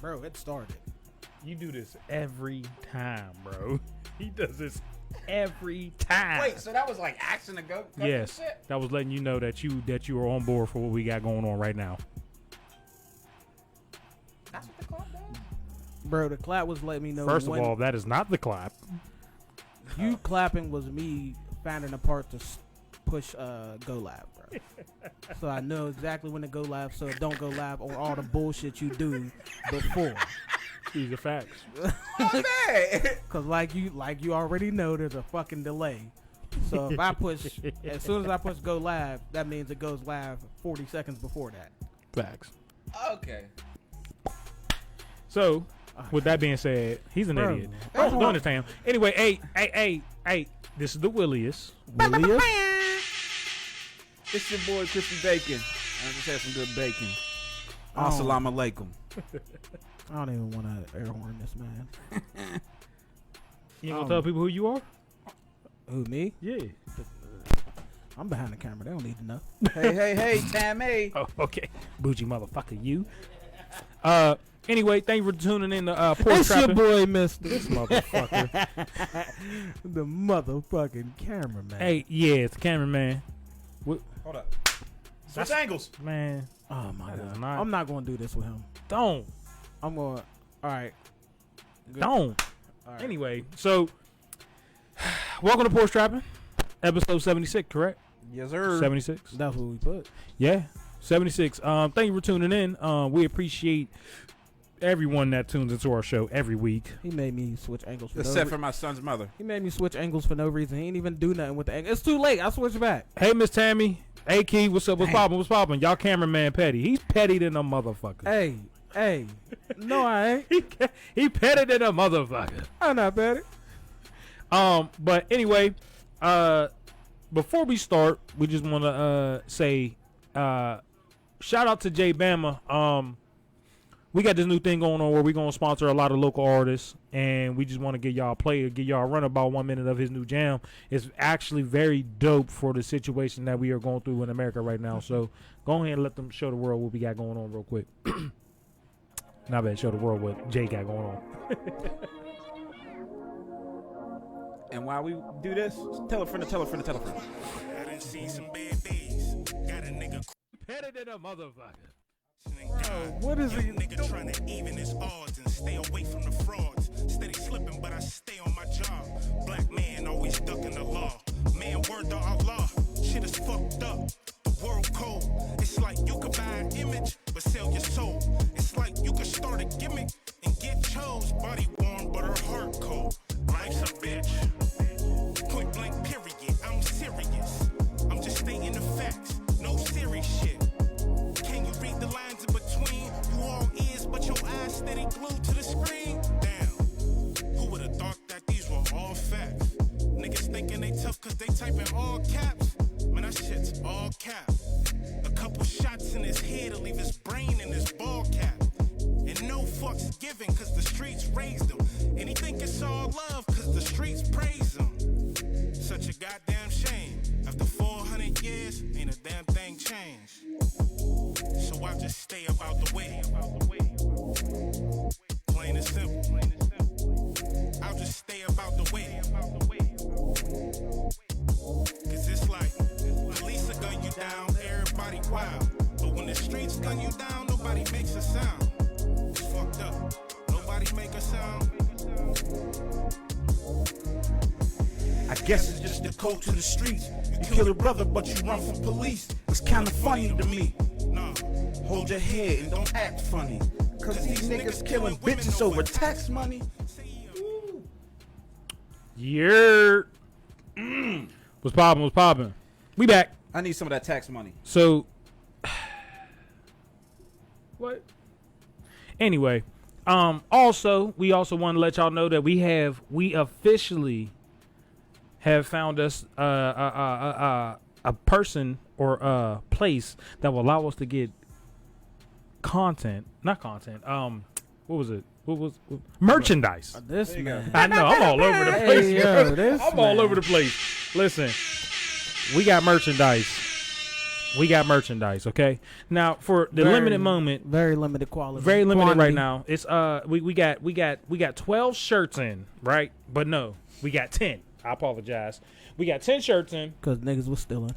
Bro, it started. You do this every time, bro. He does this every time. Wait, so that was like action to go? Yes, shit? that was letting you know that you are on board for what we got going on right now. That's what the clap does? Bro, the clap was letting me know. First of all, that is not the clap. You clapping was me finding a part to push go live, bro. So I know exactly when to go live, so it don't go live on all the bullshit you do before. These are facts. Oh, man. Cause like you already know, there's a fucking delay. So if I push, as soon as I push go live, that means it goes live 40 seconds before that. Facts. Okay. So, with that being said, he's an Bro, idiot. Don't understand him. Anyway, hey, this is the Williest. Williest? It's your boy, Crispy Bacon. I just had some good bacon. Oh. Assalamu alaikum. I don't even want to air horn this man. You gonna tell people who you are? Who, me? Yeah. I'm behind the camera. They don't need to know. Hey, Tammy. Oh, okay. Bougie motherfucker, you. Anyway, thank you for tuning in to Porch It's your Trappin. boy, Mister. This motherfucker. The motherfucking cameraman. Hey, yeah, it's the cameraman. Hold up. Switch angles. Man, Oh my that is god. not- I'm not gonna do this with him. don't. I'm going. All right. Good. Don't. All right. Anyway, so welcome to Porch Trappin, episode 76, correct? Yes, sir. 76. That's what we put. Yeah, 76. Thank you for tuning in. We appreciate everyone that tunes into our show every week. He made me switch angles for Except for my son's mother. He made me switch angles for no reason. He didn't even do nothing with the angle. It's too late. I switched back. Hey, Miss Tammy. Hey, Key. What's up? What's Hey. poppin'? What's poppin'? Y'all cameraman petty. He's petty than a motherfucker. Hey. No, I ain't. He petty than a motherfucker. I'm not bad. But anyway, before we start, we just want to say shout out to Jay Bama. We got this new thing going on where we're gonna sponsor a lot of local artists, and we just want to give y'all a run about 1 minute of his new jam. It's actually very dope for the situation that we are going through in America right now. So go ahead and let them show the world what we got going on real quick. Not bad, show the world what Jay got going on. And while we do this, tell a friend to tell a friend to tell a friend. I done seen some bad days. Got a nigga Petty than a motherfucker. What is he? nigga trying to even his odds and stay away from the frauds. Steady slipping, but I stay on my job. Black man always ducking the law. Man, word to Allah. Shit is fucked up. The world cold. It's like you could buy an image, but sell your soul. It's like you could start a gimmick and get chose. Body warm, but her heart cold. Life's a bitch. Point blank, period. I'm serious. I'm just stating the facts. No serious shit. Can you read the lines in between? You all ears, but your eyes steady glued to the screen. Damn. Who would have thought that these were all facts? Niggas thinking they tough cause they type in all caps. Man, that shit's all cap. A couple shots in his head to leave his brain in his ball cap. And no fucks given cause the streets raised him. And he think it's all love cause the streets praise him. Such a goddamn shame. After 400 years, ain't a damn thing changed. So I just stay about the way. Plain and simple. I'll just stay about the way. Cause it's like, police will gun you down, everybody wild. But when the streets gun you down, nobody makes a sound. It's fucked up. Nobody make a sound. I guess it's just the code to the streets. You kill a brother, but you run from police. It's kinda funny to me. Nah, hold your head and don't act funny. Cause these niggas killing bitches over tax money. Yeah. What's poppin'? We back. I need some of that tax money. So, what? Anyway, also, we also want to let y'all know that we officially have found us a person or a place that will allow us to get not content. What was it? Merchandise? This man. I know, I'm all over the place. Hey, yo, this I'm man. all over the place. Listen, we got merchandise. we got merchandise. Okay, now for the limited moment, very limited quality, very limited quantity. right now. It's we got 12 shirts in, right? But no, we got 10. I apologize. We got 10 shirts in. Because niggas was stealing.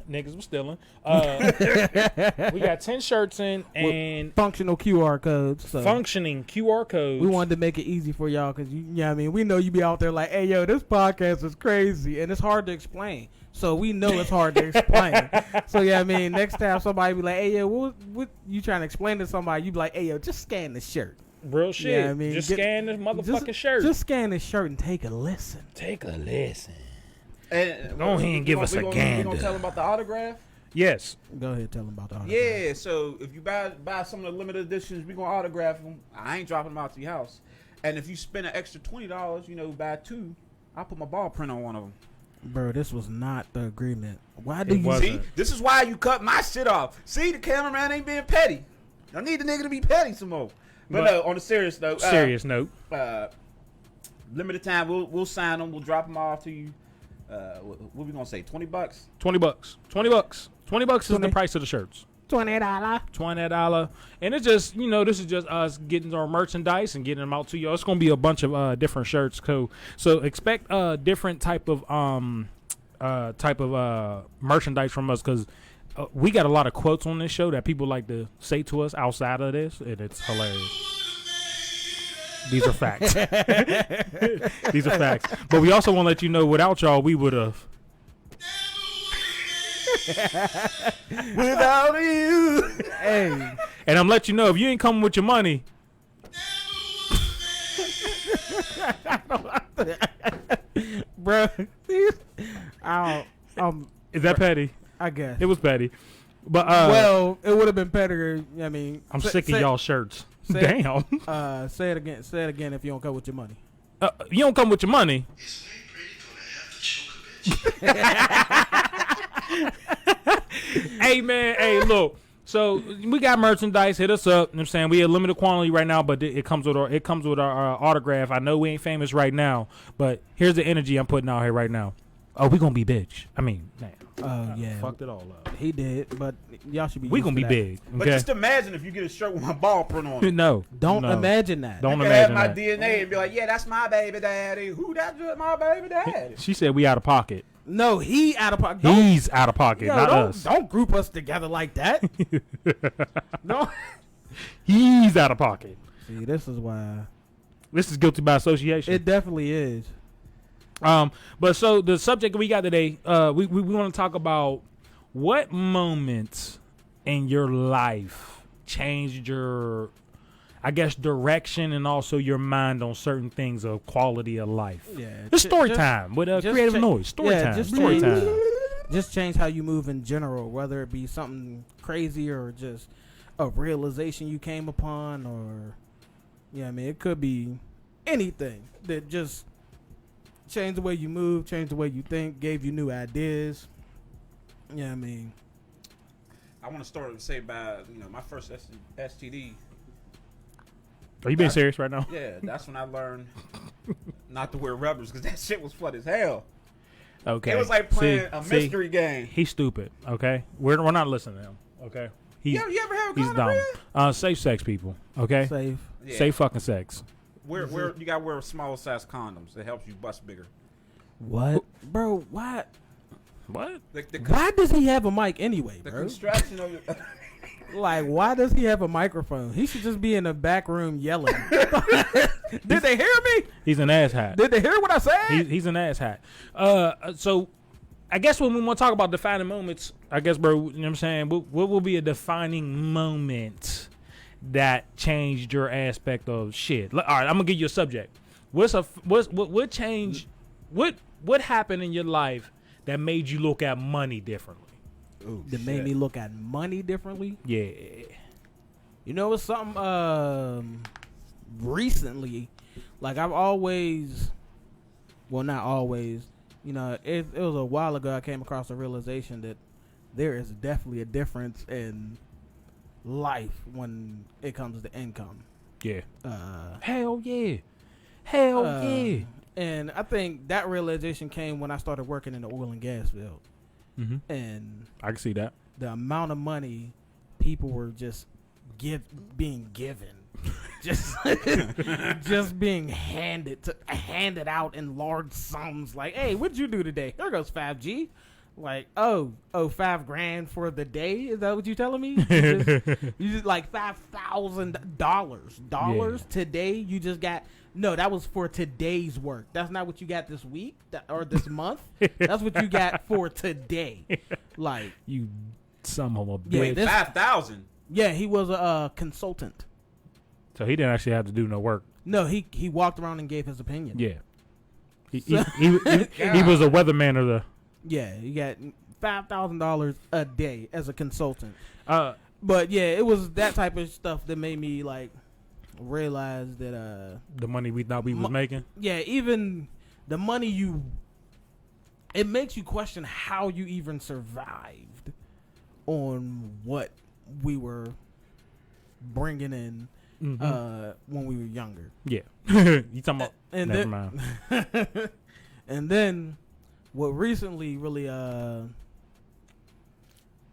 We got 10 shirts in and with functional QR codes. So functioning QR codes. we wanted to make it easy for y'all because you know what I mean, we know you be out there like, hey yo, this podcast is crazy and it's hard to explain. So we know it's hard to explain. So yeah, I mean, next time somebody be like, hey yo, what you trying to explain to somebody? You be like, hey yo, just scan the shirt. Real shit. Yeah, I mean, just scan this motherfucking shirt. Just scan this shirt and take a listen. And Go ahead and give us a gander. We gonna tell them about the autograph? Yes. Go ahead, tell them about the autograph. Yeah. So if you buy some of the limited editions, we gonna autograph them. I ain't dropping them out to your house. And if you spend an extra $20, buy 2, I'll put my ball print on one of them. Bro, this was not the agreement. Why do It you wasn't. See, this is why you cut my shit off. See, the cameraman ain't being petty. I need the nigga to be petty some more. But no, on a serious note. Note. Limited time. We'll sign them. We'll drop them off to you. What we gonna say? $20? $20. $20 is the price of the shirts. $20. And it's just, this is just us getting our merchandise and getting them out to you. It's gonna be a bunch of different shirts. So expect different type of merchandise from us because we got a lot of quotes on this show that people like to say to us outside of this, and it's hilarious. These are facts. These are facts. But we also want to let you know, without y'all, we would have. Without you. Hey. And I'm letting you know, if you ain't coming with your money. Bro. Is that petty? I guess. It was petty. But well, it would have been better. I mean, I'm sick of y'all shirts. Say, Damn. Say it again. Say it again if you don't come with your money. You don't come with your money. Hey man, hey look. So we got merchandise. Hit us up. You know what I'm saying? We have limited quantity right now, but it comes with our autograph. I know we ain't famous right now, but here's the energy I'm putting out here right now. Oh, we gonna be bitch. I mean, man. Oh yeah. Fucked it all up. He did, but y'all should be. We gonna be big. Okay? But just imagine if you get a shirt with my ball print on it. No. Don't imagine that. Don't You imagine have my that. DNA and be like, yeah, that's my baby daddy. Who that's my baby daddy? She said we out of pocket. No, he out of pocket. He's out of pocket, not us. Don't group us together like that. No. He's out of pocket. See, this is why. This is guilty by association. It definitely is. But so the subject we got today, we want to talk about what moments in your life changed your, I guess, direction and also your mind on certain things of quality of life. Yeah. It's story time with creative noise. Story time. Story time. Just change how you move in general, whether it be something crazy or just a realization you came upon, or I mean, it could be anything that just changed the way you move, changed the way you think, gave you new ideas. Yeah, I mean, I want to start and say by my first STD. Are you being serious right now? Yeah, that's when I learned not to wear rubbers because that shit was fun as hell. Okay. It was like playing a mystery game. He's stupid. Okay, we're not listening to him. Okay. You ever have He's dumb. Safe sex, people. Okay. safe. Yeah. Safe fucking sex. Wear you gotta wear small size condoms. It helps you bust bigger. What, bro? Why? What? Why does he have a mic anyway, The bro? construction of it. Like, why does he have a microphone? He should just be in the back room yelling. Did they hear me? He's an asshat. Did they hear what I said? He's an asshat. So I guess when we want to talk about defining moments, I guess, bro, you know what I'm saying? What will be a defining moment that changed your aspect of shit? All right, I'm gonna give you a subject. What happened in your life that made you look at money differently? That made me look at money differently. Yeah. It's something recently. Like, I've always, well, not always, it was a while ago I came across a realization that there is definitely a difference in life when it comes to income. Yeah. Hell yeah. Hell yeah. And I think that realization came when I started working in the oil and gas field. Mm-hmm. And I can see that. the amount of money people were just being given, just just being handed out in large sums. Like, hey, what'd you do today? There goes 5G. Like, oh, $5,000 for the day? Is that what you telling me? You just like $5,000 today. You just got. No, that was for today's work. That's not what you got this week or this month. That's what you got for today. Like, you some homo. Wait, 5,000. Yeah, he was a consultant. So he didn't actually have to do no work. No, he walked around and gave his opinion. Yeah. He was a weatherman of the. Yeah, you got $5,000 a day as a consultant. But yeah, it was that type of stuff that made me like realize that the money we thought we was making. Yeah, even the money it makes you question how you even survived on what we were bringing in when we were younger. Yeah. You talking about never mind. And then what recently really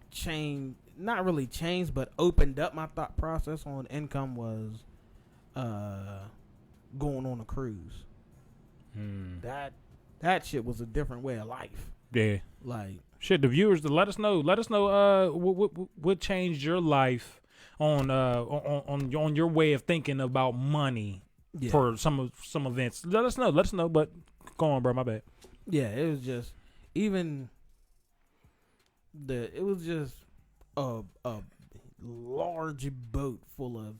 changed, not really changed, but opened up my thought process on income was going on a cruise. That shit was a different way of life. Yeah. Like, shit, the viewers, let us know what changed your life on your way of thinking about money for some events. Let us know, but go on, bro, my bad. Yeah, it was just a large boat full of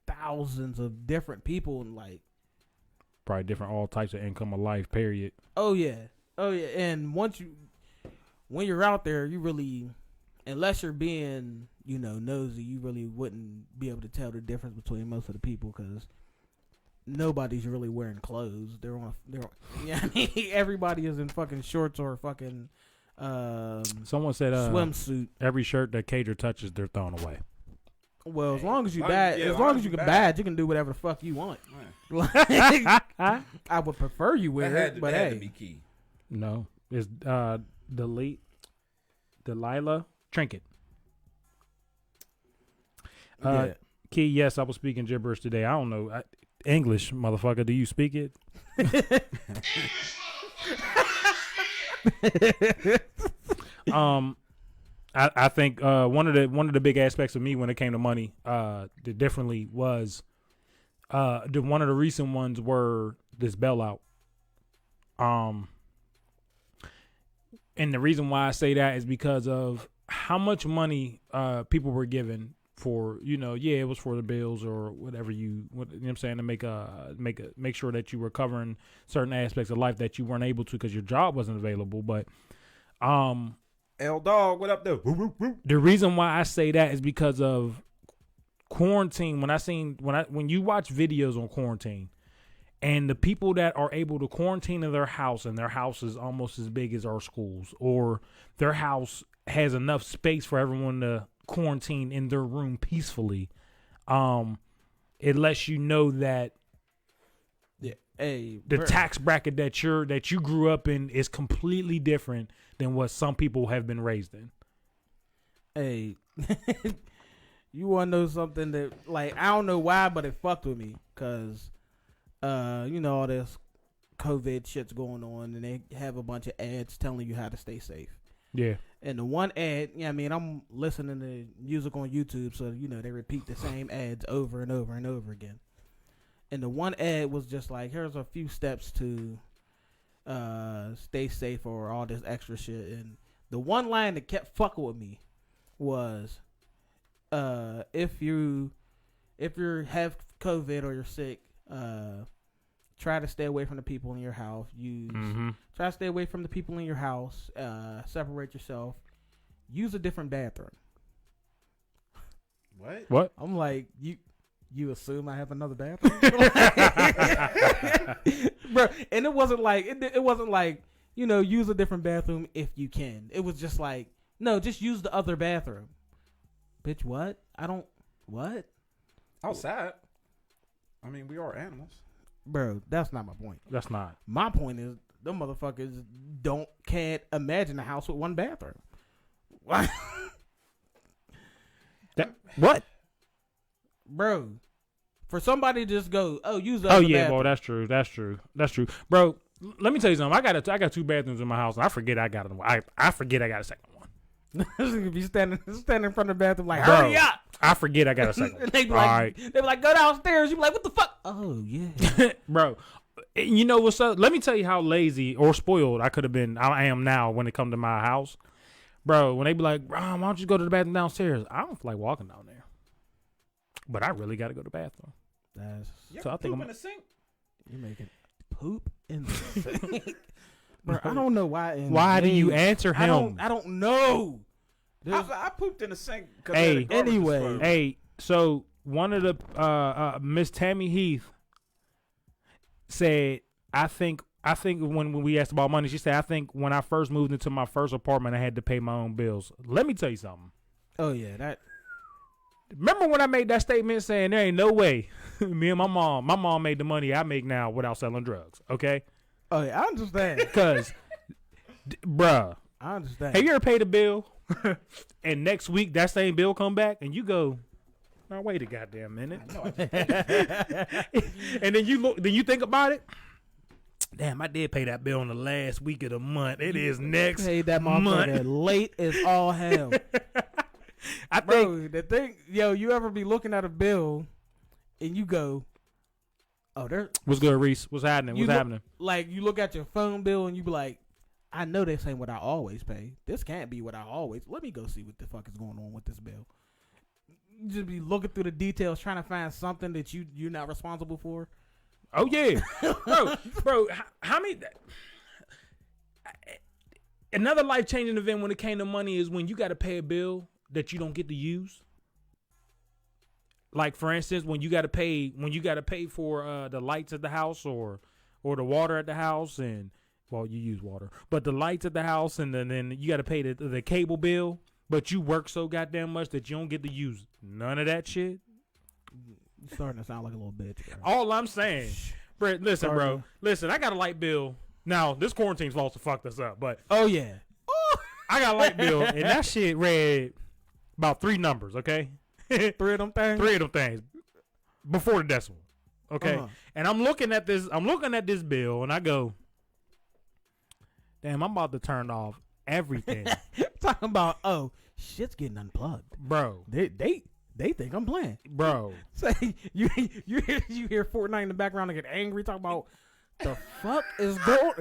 thousands of different people, and like probably different all types of income of life, period. Oh yeah. And when you're out there, you really, unless you're being, nosy, you really wouldn't be able to tell the difference between most of the people, because nobody's really wearing clothes. Everybody is in fucking shorts or fucking someone said swimsuit. Every shirt that Cager touches, they're thrown away. Well, as long as you can badge, you can do whatever the fuck you want. Like, I would prefer you wear it, but had to be key. No, it's Delilah Trinket. Key, yes, I was speaking gibberish today. I don't know English, motherfucker. Do you speak it? I think one of the big aspects of me when it came to money that differently was one of the recent ones were this bailout. And the reason why I say that is because of how much money people were given for, it was for the bills or whatever you know what I'm saying, to make sure that you were covering certain aspects of life that you weren't able to because your job wasn't available. But L Dog, what up though? The reason why I say that is because of quarantine. When you watch videos on quarantine, and the people that are able to quarantine in their house, and their house is almost as big as our schools, or their house has enough space for everyone to quarantine in their room peacefully, it lets you know that the tax bracket that you grew up in is completely different than what some people have been raised in. Hey, you want to know something that, like, I don't know why, but it fucked with me, because all this COVID shit's going on, and they have a bunch of ads telling you how to stay safe. Yeah. And the one ad, I'm listening to music on YouTube, so, they repeat the same ads over and over and over again. And the one ad was just like, here's a few steps to stay safe or all this extra shit. And the one line that kept fucking with me was, if you have COVID or you're sick, try to stay away from the people in your house. Try to stay away from the people in your house. Separate yourself. Use a different bathroom. What? I'm like, you assume I have another bathroom? Bro, and it wasn't like use a different bathroom if you can. It was just like, no, just use the other bathroom. Bitch, what? What? Outside. I mean, we are animals. Bro, that's not my point. That's not. My point is, them motherfuckers can't imagine a house with one bathroom. What? Bro, for somebody to just go, oh, use the Oh other yeah, bathroom. boy, that's true, bro. Let me tell you something. I got 2 bathrooms in my house, and I forget I got I forget I got a second one. This nigga be standing in front of the bathroom like, Bro, hurry up. I forget I got a second one. They be All like, right. they be like, go downstairs. You be like, what the fuck? Oh yeah. Bro, you know what's up? Let me tell you how lazy or spoiled I could have been. I am now when it comes to my house, bro. When they be like, Ron, why don't you go to the bathroom downstairs? I don't feel like walking down there, but I really got to go to the bathroom. You So I ever think poop I'm- in the sink? You making poop in the sink. Bro, I don't know why. Why do you answer him? I don't know. I pooped in the sink. Hey, anyway. Hey, so one of the Miss Tammy Heath said, I think when we asked about money, she said, I think when I first moved into my first apartment, I had to pay my own bills. Let me tell you something. Oh yeah, that. Remember when I made that statement saying there ain't no way me and my mom made the money I make now without selling drugs, okay? Oh yeah, I understand. Because, bruh, I understand. have you ever paid a bill and next week that same bill come back and you go, now wait a goddamn minute. And then you think about it. Damn, I did pay that bill on the last week of the month. It is next Paid that month. motherfucker late as all hell. I think Bro, the thing, you ever be looking at a bill and you go, oh, there. what's good, Reese? What's happening? What's happening? Like you look at your phone bill and you be like, I know this ain't what I always pay. This can't be what I always. Let me go see what the fuck is going on with this bill. You just be looking through the details, trying to find something that you're not responsible for. Oh yeah, bro. How many? Another life changing event when it came to money is when you got to pay a bill that you don't get to use. Like for instance, when you got to pay for the lights at the house or the water at the house, and well, you use water, but the lights at the house, and then you got to pay the cable bill, but you work so goddamn much that you don't get to use none of that shit. You're starting to sound like a little bitch. Bro. All I'm saying, Brett, listen, Sorry. bro. Listen, I got a light bill. Now, this quarantine's lost to fuck us up, but Oh yeah. I got a light bill, and that shit read about 3 numbers, okay? 3 of them things. 3 of them things before the decimal, okay? Uh-huh. And I'm looking at this bill, and I go, damn, I'm about to turn off everything. Talking about, oh, shit's getting unplugged. Bro, They think I'm playing. bro. Say you hear Fortnite in the background and get angry, talking about the fuck is going.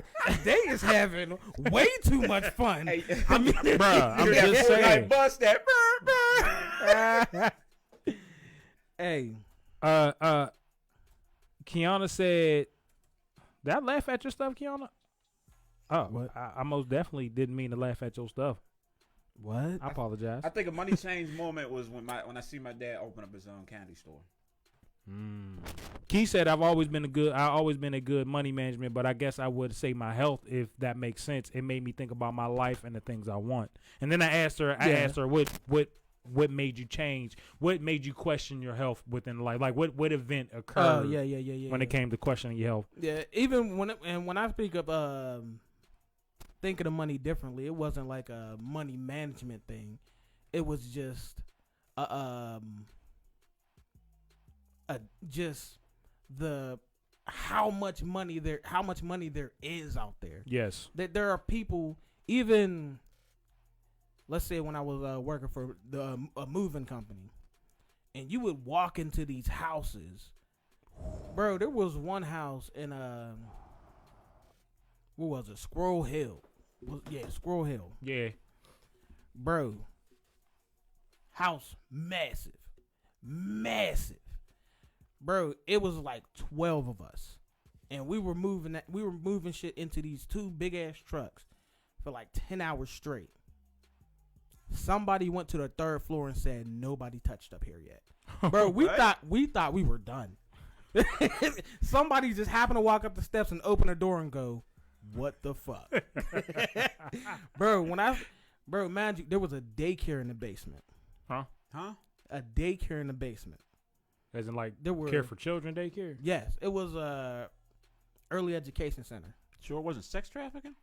They is having way too much fun. Hey, I mean, Bruh, I'm Hear that just Fortnite saying. bust that. hey, Kiana said, did I laugh at your stuff, Kiana? Oh, What? I most definitely didn't mean to laugh at your stuff. what? I apologize. I think a money change moment was when I see my dad open up his own candy store. Key said I've always been a good money management, but I guess I would say my health, if that makes sense. It made me think about my life and the things I want. And then I asked her what made you change? What made you question your health within life? Like what event occurred Oh yeah. when it came to questioning your health? Yeah, even when I speak of thinking of money differently, it wasn't like a money management thing. It was just just the how much money there is out there. Yes. That there are people, even let's say when I was working for a moving company, and you would walk into these houses, bro. There was one house in what was it? Squirrel Hill. Squirrel Hill, Yeah. bro. House massive, bro. It was like 12 of us, and we were moving shit into these 2 big ass trucks for like 10 hours straight. Somebody went to the 3rd floor and said nobody touched up here yet, bro. We thought we were done. Somebody just happened to walk up the steps and open the door and go, "What the fuck?" Bro, mind you, there was a daycare in the basement. Huh? A daycare in the basement. As in, like, There were care for children daycare? Yes, it was a early education center. Sure, it wasn't sex trafficking.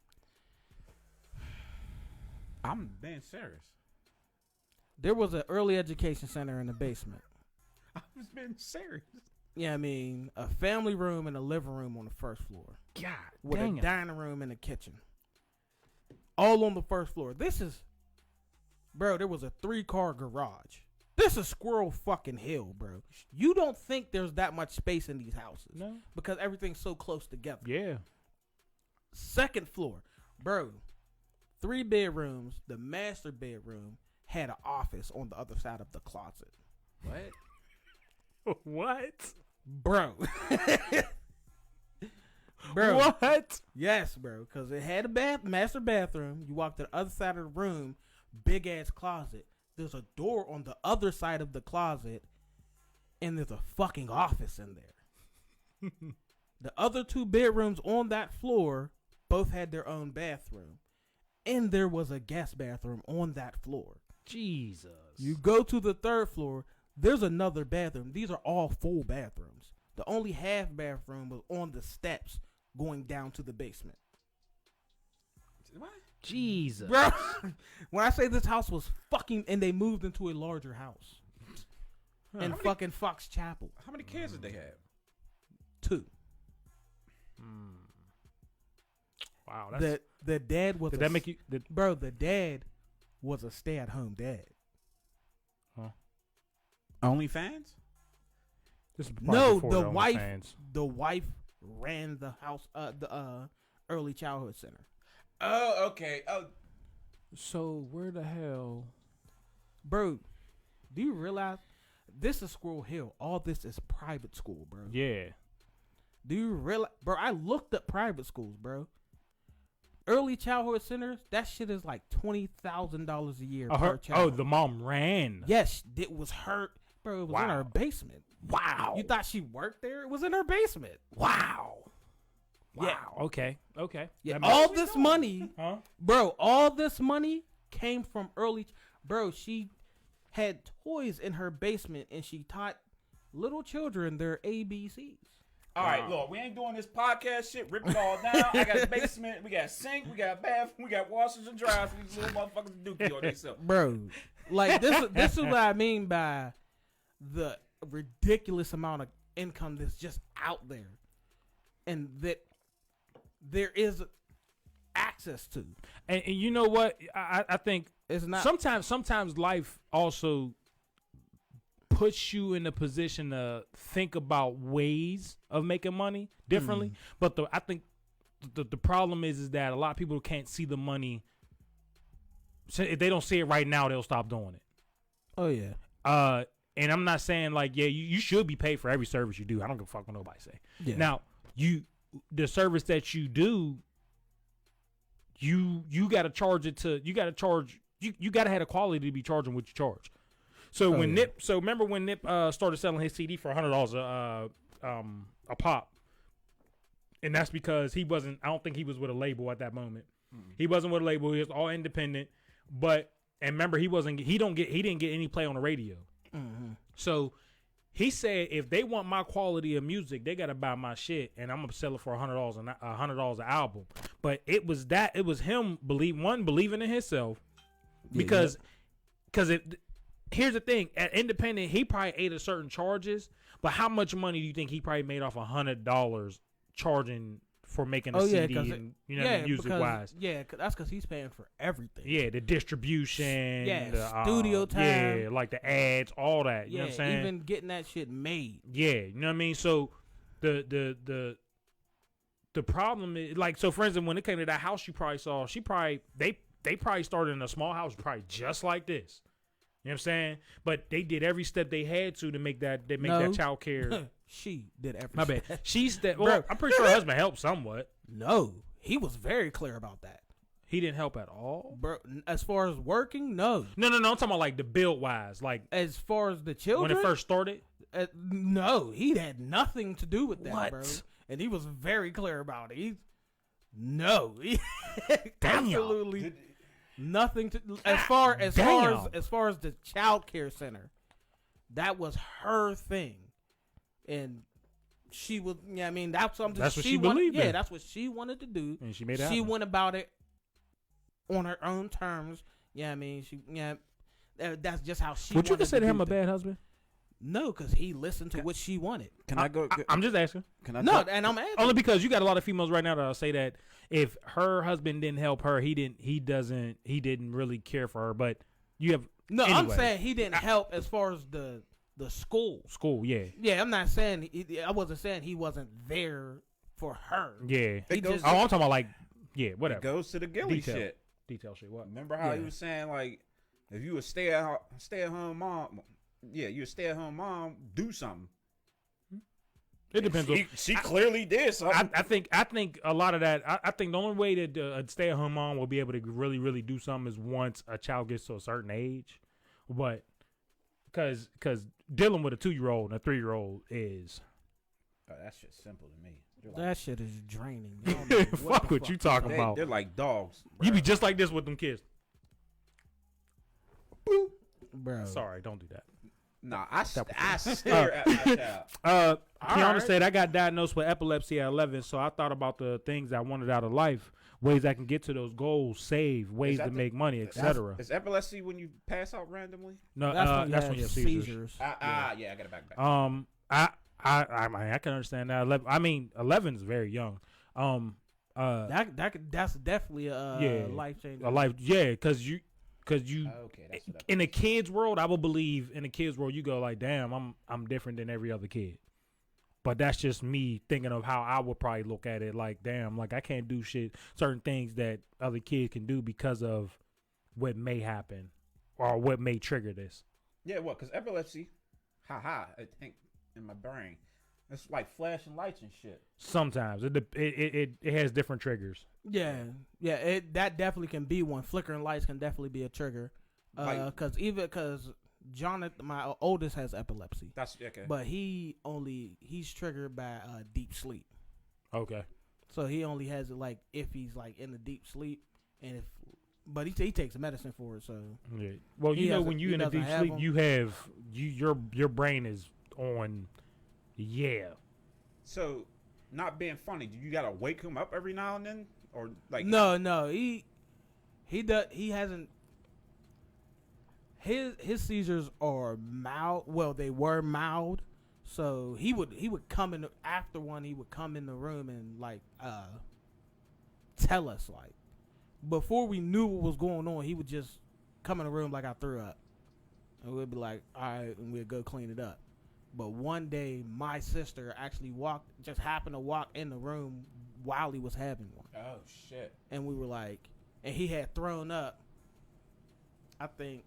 I'm being serious. There was an early education center in the basement. I was being serious. Yeah, I mean, a family room and a living room on the first floor. God With dang a it. dining room and a kitchen. All on the first floor. Bro, there was a 3-car garage. This is Squirrel fucking Hill, bro. You don't think there's that much space in these houses. No. Because everything's so close together. Yeah. Second floor. Bro, 3 bedrooms. The master bedroom had an office on the other side of the closet. What? What? Bro. Bro. What? Yes, bro. Because it had a master bathroom. You walk to the other side of the room. Big ass closet. There's a door on the other side of the closet. And there's a fucking office in there. The other 2 bedrooms on that floor both had their own bathroom. And there was a guest bathroom on that floor. Jesus. You go to the 3rd floor. There's another bathroom. These are all full bathrooms. The only half bathroom was on the steps going down to the basement. What? Jesus. Bro, when I say this house was fucking, and they moved into a larger house. In fucking Fox Chapel. How many kids did they have? 2. Wow. That's, The dad was did that make you? bro, the dad was a stay-at-home dad. OnlyFans? This is probably No, before the OnlyFans. wife ran the house, the early childhood center. Oh, okay. Oh, So where the hell? Bro, do you realize this is Squirrel Hill? All this is private school, bro. Yeah. Do you realize, bro? I looked up private schools, bro. Early childhood centers, that shit is like $20,000 a year per child. The mom ran. Yes, it was her, bro. It was in Wow. her basement. Wow. You thought she worked there? It was in her basement. Wow. Yeah. Wow. Okay. Okay. Yeah, That makes- all this money, Huh? bro. All this money came from early, bro. She had toys in her basement, and she taught little children their ABCs. all right. Look, we ain't doing this podcast shit. Rip it all down. I got a basement. We got a sink. We got a bathroom. We got washers and dryers for these little motherfuckers to dookie on themselves. Bro, like this is what I mean by the ridiculous amount of income that's just out there, and that there is access to. And you know what? I think It's not sometimes life also puts you in a position to think about ways of making money differently. But I think the problem is that a lot of people can't see the money. So if they don't see it right now, they'll stop doing it. Oh yeah. And I'm not saying like, yeah, you should be paid for every service you do. I don't give a fuck what nobody say. Yeah. Now, the service that you do, you got to charge it to, you got to charge, you got to have a quality to be charging what you charge. So when yeah. Nip, so remember when Nip started selling his CD for $100 a pop, and that's because he wasn't, I don't think he was with a label at that moment. He wasn't with a label. He was all independent. But, and remember, he didn't get any play on the radio. So he said, if they want my quality of music, they got to buy my shit, and I'm gonna sell it for $100 an album. But it was him believing in himself, because here's the thing, at independent, he probably ate a certain charges, but how much money do you think he probably made off $100 charging for making a CD and music wise? Yeah, that's because he's paying for everything. Yeah, the distribution, Yeah, studio time. yeah, like the ads, all that. You Yeah, know what I'm saying? even getting that shit made. Yeah, you know what I mean. So the problem is, like, so for instance, when it came to that house you probably saw, they probably started in a small house, probably just like this. You know what I'm saying? But they did every step they had to make that child care. She did everything. My bad. Well, I'm pretty sure her husband helped somewhat. No, he was very clear about that. He didn't help at all. Bro, as far as working, no. No. I'm talking about like the build wise, like As far as the children, when it first started. No, he had nothing to do with that, What? bro. And he was very clear about it. No, Damn. absolutely nothing to. As far as the child care center, that was her thing, and she was. Yeah, I mean that's something. That's what she wanted, believed in. Yeah, that's what she wanted to do, And she made it She happen. went about it on her own terms. Yeah, I mean That's just how she. Would you wanted consider to him do a bad things. husband? No, because he listened to what she wanted. Can I go? I'm just asking. Can I? No, talk? and I'm asking. Only because you got a lot of females right now that'll say that if her husband didn't help her, he didn't really care for her. But you have No, I'm anyway. saying he didn't help as far as the school. School, yeah. Yeah, I'm not saying I wasn't saying he wasn't there for her. Yeah. It goes- I'm talking about like, yeah, It whatever. goes to the Gilly Detail. shit. Detail shit. What? Remember how he Yeah. was saying like, if you a stay at home mom, yeah, you a stay at home mom, do something. It depends on. She clearly did something. I think a lot of that. I think the only way that a stay-at-home mom will be able to really do something is once a child gets to a certain age, but because dealing with a 2-year-old and a 3-year-old is Oh, that's just simple to me. They're That shit is draining. I don't know fuck the what you talking they, about. they're like dogs. You be just like this with them kids. Bro. Sorry, don't do that. Nah, I stare at my child. Kiana right. said I got diagnosed with epilepsy at 11, so I thought about the things I wanted out of life, ways I can get to those goals, save, ways that to the- make money, etc. Is epilepsy when you pass out randomly? No, That's when you you have have seizures. Yeah, I got it back. I can understand that. 11 is very young. That's definitely a life changing. A life, yeah, because you Okay, that's what in a kid's world, I will believe in a kid's world, you go like, damn, I'm different than every other kid. But that's just me thinking of how I would probably look at it. Like, damn, like I can't do certain things that other kids can do because of what may happen or what may trigger this. Yeah, what? Because epilepsy, I think in my brain, it's like flashing lights and shit. Sometimes it has different triggers. Yeah. That definitely can be one. Flickering lights can definitely be a trigger. Because Jonathan, my oldest, has epilepsy. That's okay. But he's triggered by deep sleep. Okay. So he only has it like if he's like in a deep sleep, but he takes medicine for it. So Yeah. Well, He when you in a doesn't deep have sleep, them. you have your brain is on. Yeah. So, not being funny, do you gotta wake him up every now and then, or like? no, he hasn't. His seizures are mild. Well, they were mild. So he would come in after one. He would come in the room and like tell us like before we knew what was going on. He would just come in the room like I threw up, and we'd be like, all right, and we'd go clean it up. But one day, my sister actually happened to walk in the room while he was having one. Oh shit. And we were like, and he had thrown up, I think,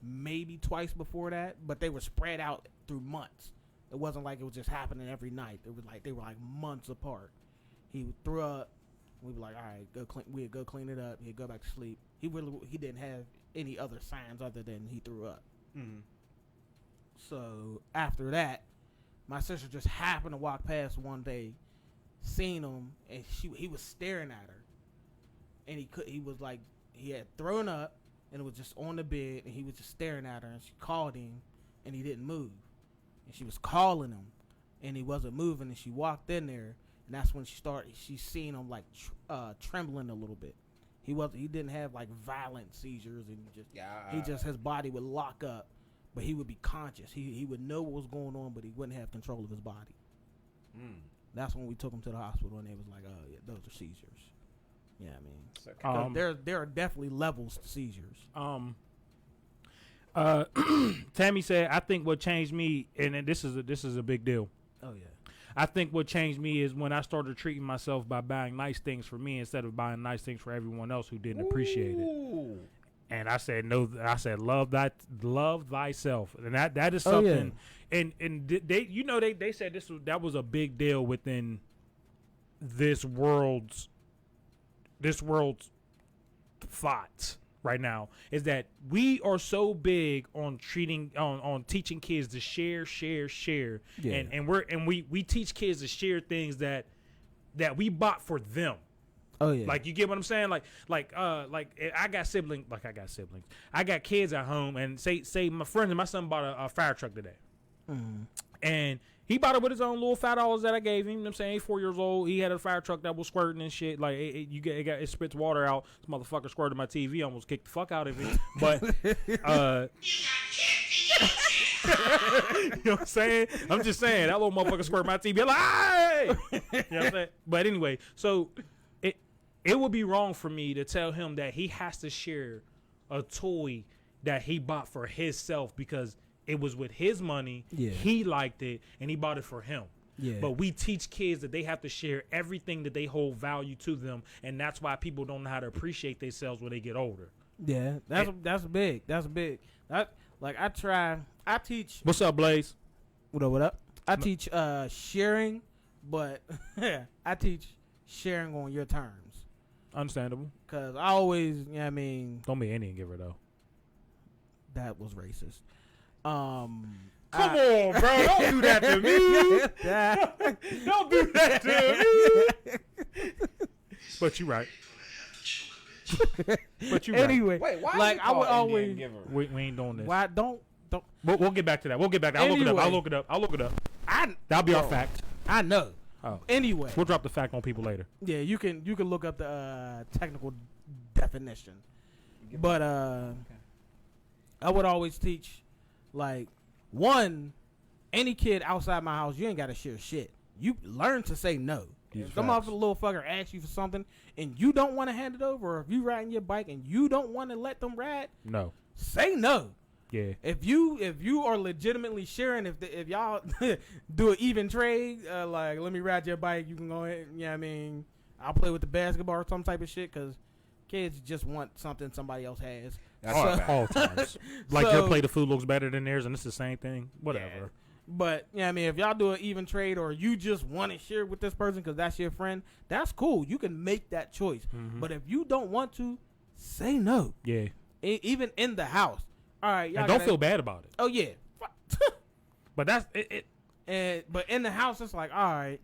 maybe twice before that, but they were spread out through months. It wasn't like it was just happening every night. It was like they were like months apart. He would throw up. We'd be like, all right, go clean. We'd go clean it up. He'd go back to sleep. He didn't have any other signs other than he threw up. Mm-hmm. So after that, my sister just happened to walk past one day, seen him, and he was staring at her, and he was like, he had thrown up, and it was just on the bed, and he was just staring at her, and she called him, and he didn't move, and she was calling him, and he wasn't moving, and she walked in there, and that's when she seen him like trembling a little bit. He didn't have like violent seizures, and his body would lock up. But he would be conscious. He would know what was going on, but he wouldn't have control of his body. That's when we took him to the hospital, and they was like, "Oh, yeah, those are seizures." Yeah, I mean, there are definitely levels to seizures. Tammy said, "I think what changed me, and this is a big deal. Oh yeah, I think what changed me is when I started treating myself by buying nice things for me instead of buying nice things for everyone else who didn't appreciate it." And I said no. I said love thyself, and that is something. And they said that was a big deal within this world's thoughts right now. Is that we are so big on teaching kids to share, Yeah. and we teach kids to share things that we bought for them. Oh yeah, Like, you get what I'm saying? Like I got siblings. I got kids at home, and say my friends and my son bought a fire truck today, and He bought it with his own little $5 that I gave him. You know what I'm saying? He's 4 years old. He had a fire truck that was squirting and shit. Like it spits water out. This motherfucker squirted my TV. Almost kicked the fuck out of it. But you know what I'm saying? I'm just saying that little motherfucker squirted my TV. I'm like, hey! You know what I'm saying? But anyway, so it would be wrong for me to tell him that he has to share a toy that he bought for himself because it was with his money. Yeah. He liked it and he bought it for him. Yeah. But we teach kids that they have to share everything that they hold value to them, and that's why people don't know how to appreciate themselves when they get older. Yeah, that's big. That's big. I teach. What's up, Blaze? What up? I teach sharing, but I teach sharing on your terms. Understandable. Cause I always, you know what I mean. Don't be an Indian giver though. That was racist. Come on, bro. Don't do that to me. Don't do that to me. But you right. But you right. Anyway, wait, why? Like I would always. We ain't doing this. Why don't? We'll get back to that. Anyway. I'll look it up. That'll be our fact. I know. Oh. Anyway, we'll drop the fact on people later. Yeah, you can look up the technical definition. But I would always teach, like, any kid outside my house, you ain't got to share shit. You learn to say no. If some other little fucker asks you for something and you don't want to hand it over, or if you riding your bike and you don't want to let them ride, no, say no. Yeah. If you are legitimately sharing, if y'all do an even trade, like let me ride your bike, you can go ahead. You know what I mean, I'll play with the basketball or some type of shit because kids just want something somebody else has. All times. Like your plate of food looks better than theirs, and it's the same thing. Whatever. Yeah. But yeah, I mean, if y'all do an even trade or you just want to share with this person because that's your friend, that's cool. You can make that choice. Mm-hmm. But if you don't want to, say no. Yeah. Even in the house. All right, y'all and don't feel bad about it. Oh yeah. But that's it. But in the house, it's like, all right,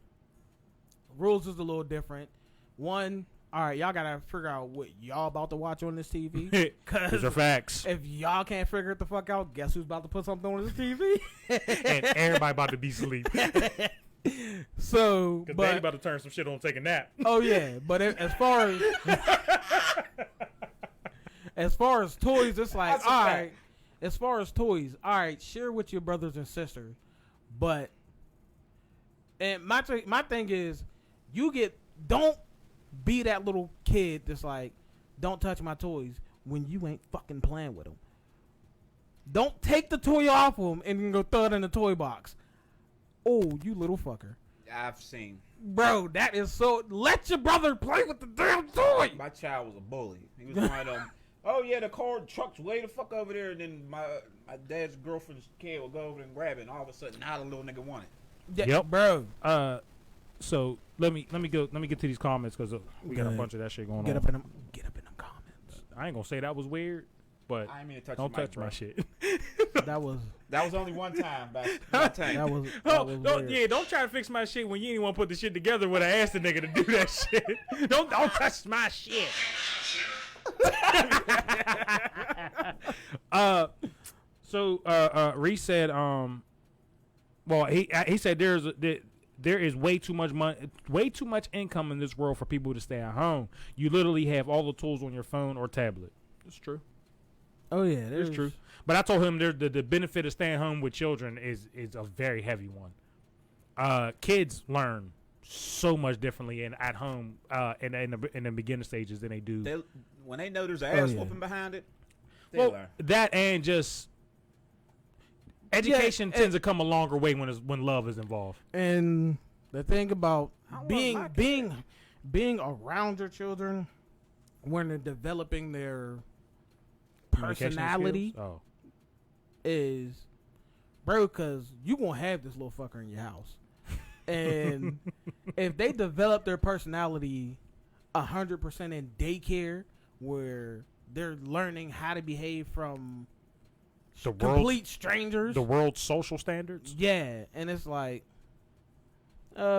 rules is a little different. One, all right, y'all gotta figure out what y'all about to watch on this TV. Those are facts. If y'all can't figure it the fuck out, guess who's about to put something on this TV? And everybody about to be asleep. So, because they about to turn some shit on, take a nap. Oh yeah, but as far as toys, it's like, all right. As far as toys, all right, share with your brothers and sisters, but and my thing is, don't be that little kid that's like, don't touch my toys when you ain't fucking playing with them. Don't take the toy off of them and then go throw it in the toy box. Oh, you little fucker. I've seen. Bro, that is so. Let your brother play with the damn toy. My child was a bully. He was one of them. Oh yeah, the car truck's way the fuck over there, and then my dad's girlfriend's kid will go over and grab it, and all of a sudden, now the little nigga want it. Yeah, yep, bro. So let me get to these comments because we got a bunch of that shit going on. Get up in them comments. I ain't gonna say that was weird, but I ain't mean to touch don't touch my shit. That was only one time. That was weird. Yeah, don't try to fix my shit when you ain't want to put the shit together when I asked the nigga to do that shit. Don't touch my shit. Reese said, well, he said there is way too much money, way too much income in this world for people to stay at home. You literally have all the tools on your phone or tablet. It's true. Oh yeah, it's true. But I told him the benefit of staying home with children is a very heavy one. Kids learn so much differently at home in the beginning stages than they do when they know there's an ass whooping behind it. Learn that, and just education tends to come a longer way when love is involved. And the thing about being around your children when they're developing their personality is, bro, because you gonna have this little fucker in your house. And if they develop their personality 100% in daycare, where they're learning how to behave from complete strangers, the world's social standards. Yeah, and it's like,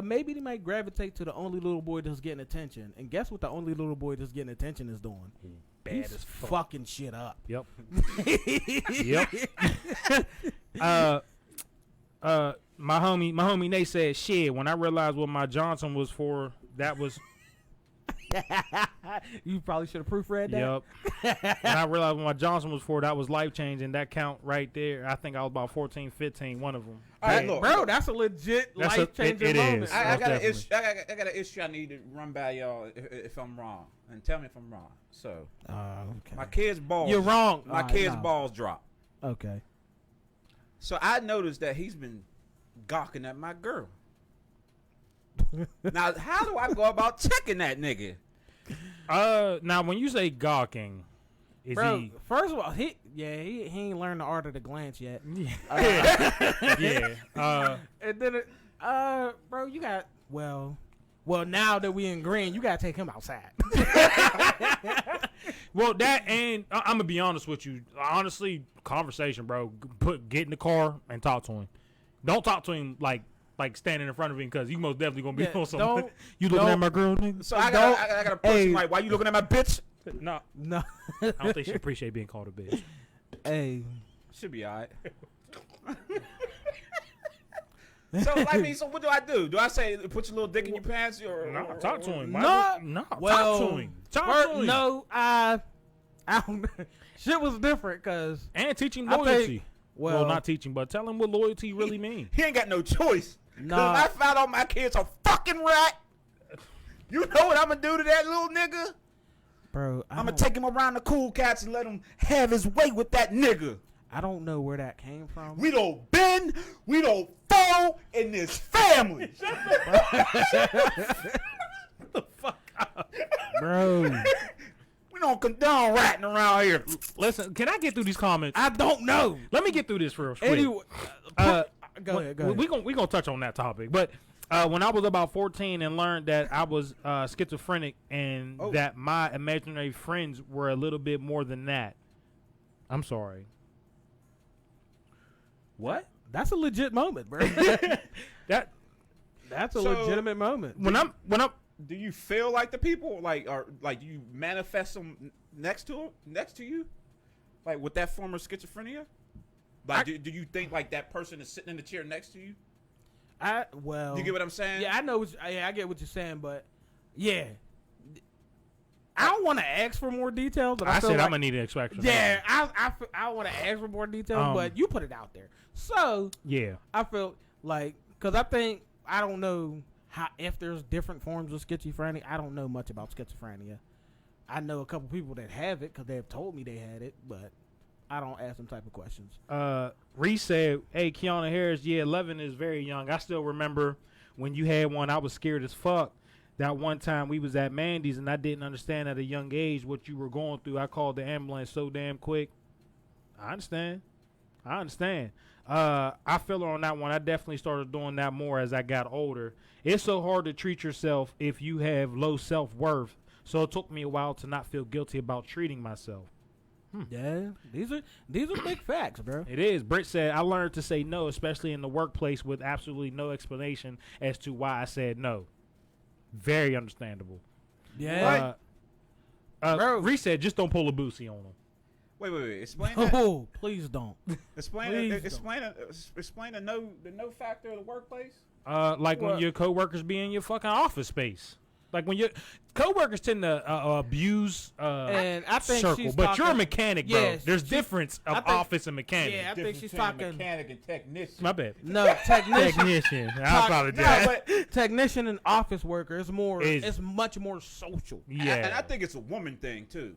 maybe they might gravitate to the only little boy that's getting attention. And guess what? The only little boy that's getting attention is doing bad as fuck. Fucking shit up. Yep. Yep. My homie Nate said, shit, when I realized what my Johnson was for, that was... You probably should have proofread that. Yep. When I realized what my Johnson was for, that was life-changing. That count right there, I think I was about 14, 15, one of them. All right, look. Bro, that's a legit life-changing it moment. is. I got an definitely. issue. I got an issue I need to run by y'all if I'm wrong, and tell me if I'm wrong. So, Okay. my kid's balls. You're wrong. My kid's balls drop. Okay. So I noticed that he's been gawking at my girl. Now, how do I go about checking that nigga? Now when you say gawking, is Bro, he? first of all, he ain't learned the art of the glance yet. Yeah. And then, bro, you got well, now that we in green, you gotta take him outside. Well, that and I'm gonna be honest with you. Honestly, conversation, bro. Get in the car and talk to him. Don't talk to him like standing in front of him because you most definitely gonna be on something. You looking at my girl, nigga? So I got to approach him like, why you looking at my bitch? No, No. I don't think she appreciate being called a bitch. Hey. Should be all right. So what do I do? Do I say put your little dick in your pants or No, talk to him. No. Well, talk to him. Talk to him. No, I don't. Shit was different because And teach him I think- loyalty. Well, well, not teaching, but tell him what loyalty really means. He ain't got no choice. Nah. Cause if I found out my kid's a fucking rat, you know what I'm gonna do to that little nigga? bro. I'm gonna take him around the cool cats and let him have his way with that nigga. I don't know where that came from. We don't bend, we don't fall in this family. Bro, We don't condone ratting around here. Listen, can I get through these comments? I don't know. Let me get through this real quick. Anyway, go ahead. We gonna touch on that topic, but when I was about 14 and learned that I was schizophrenic and that my imaginary friends were a little bit more than that. I'm sorry. What? That's a legit moment, bro. That That's a So- legitimate moment. when I'm Do you feel like the people, or do you manifest them next to you, like with that form of schizophrenia? Like, do you think like that person is sitting in the chair next to you? Well, You get what I'm saying? yeah, I know. I get what you're saying, but yeah, I don't want to ask for more details. But I feel said like, I'm gonna need an explanation. Yeah, I want to ask for more details, but you put it out there, so Yeah. I feel like because I don't know how if there's different forms of schizophrenia. I don't know much about schizophrenia. I know a couple people that have it because they've told me they had it, but I don't ask them type of questions. Reese said, "Hey, Keanu Harris, yeah, 11 is very young. I still remember when you had one. I was scared as fuck. That one time we was at Mandy's and I didn't understand at a young age what you were going through. I called the ambulance so damn quick. I understand. I feel her on that one. I definitely started doing that more as I got older. It's so hard to treat yourself if you have low self-worth. So it took me a while to not feel guilty about treating myself." Yeah, these are big facts, bro. It is. Britt said, "I learned to say no, especially in the workplace, with absolutely no explanation as to why I said no." Very understandable. Yeah, Bro. Reese said, "Just don't pull a boosie on them." Wait. Explain that. oh, please don't. Explain the no factor of the workplace. Like when What? your coworkers be in your fucking office space. Like when your coworkers tend to abuse And I think circle, she's but you're a talking- mechanic, bro. Yes, There's difference of I think- office and mechanic. Yeah, I think she's Difference between talking. mechanic and technician. My bad. No, technician. Technician. I Talk- apologize. No, but Technician and office worker is more. Is- It's much more social. Yeah, and I think it's a woman thing too.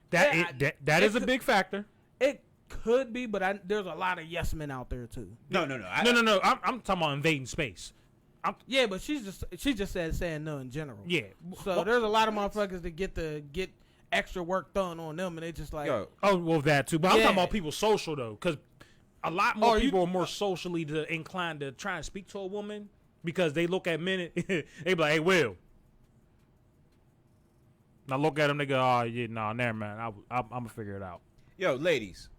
that Yeah, that it is a could- big factor. It could be, but there's a lot of yes men out there too. No. No. I'm talking about invading space. Yeah, but she just said saying no in general. Yeah. So there's a lot of motherfuckers that get extra work done on them, and they just like. Yo, Oh, well, that too. But I'm Yeah. talking about people social, though, because a lot more Oh, people are more socially inclined to try and speak to a woman because they look at men, they be like, "Hey, Will." Now look at them, they go, "Oh, yeah, no, never mind. I'm going to figure it out." yo, ladies,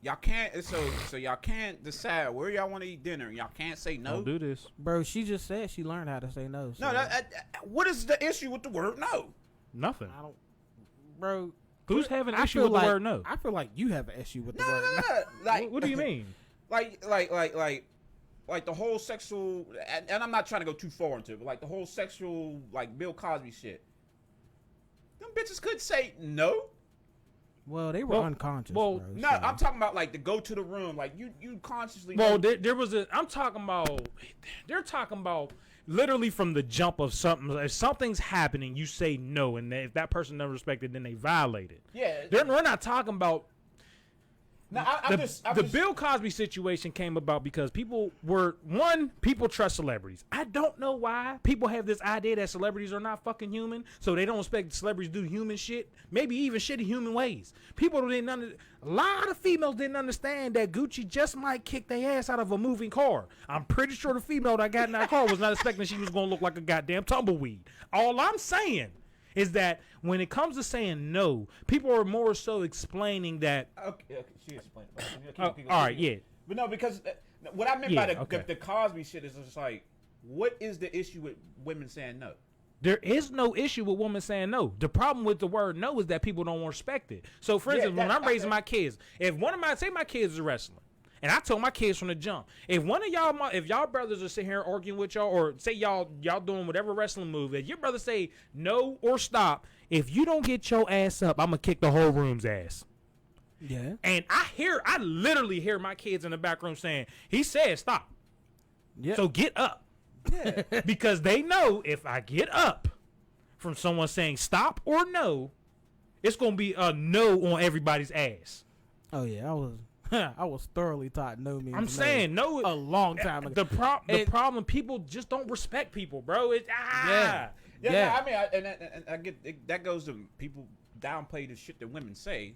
y'all can't. So y'all can't decide where y'all want to eat dinner. Y'all can't say no. Don't do this. Bro, she just said she learned how to say no. So No, what is the issue with the word no? Nothing. I don't. Bro, Who's having an I issue feel with the like, word no? I feel like you have an issue with the No, word no. no. Like, What do you mean? Like, like the whole sexual, and I'm not trying to go too far into it, but like the whole sexual, like Bill Cosby shit. Them bitches could say no. Well, they were unconscious. well, bro, No, so. I'm talking about like to go to the room, like you consciously. Well, know. there was a. I'm talking about. They're talking about literally from the jump of something. If something's happening, you say no, and if that person doesn't respect it, then they violate it. Yeah. We're not talking about. No, The Bill Cosby situation came about because people trust celebrities. I don't know why people have this idea that celebrities are not fucking human, so they don't expect celebrities to do human shit, maybe even shitty human ways. A lot of females didn't understand that Gucci just might kick their ass out of a moving car. I'm pretty sure the female that got in that car was not expecting she was going to look like a goddamn tumbleweed. All I'm saying is that when it comes to saying no, people are more so explaining that. Okay, she explained. All right, yeah. But no, because what I meant by the Cosby shit is just like, what is the issue with women saying no? There is no issue with women saying no. The problem with the word no is that people don't respect it. So, for instance, when I'm raising my kids, if my kids is wrestling, and I told my kids from the jump, if y'all brothers are sitting here arguing with y'all, or say y'all doing whatever wrestling move, if your brother say no or stop, if you don't get your ass up, I'm gonna kick the whole room's ass. Yeah. And I literally hear my kids in the back room saying, he said stop. Yeah. So get up. Yeah. Because they know if I get up from someone saying stop or no, it's gonna be a no on everybody's ass. Oh yeah, I was thoroughly taught no means. I'm saying no a long time ago. The problem, people just don't respect people, bro. Yeah. No, I mean, and I get that goes to people downplay the shit that women say.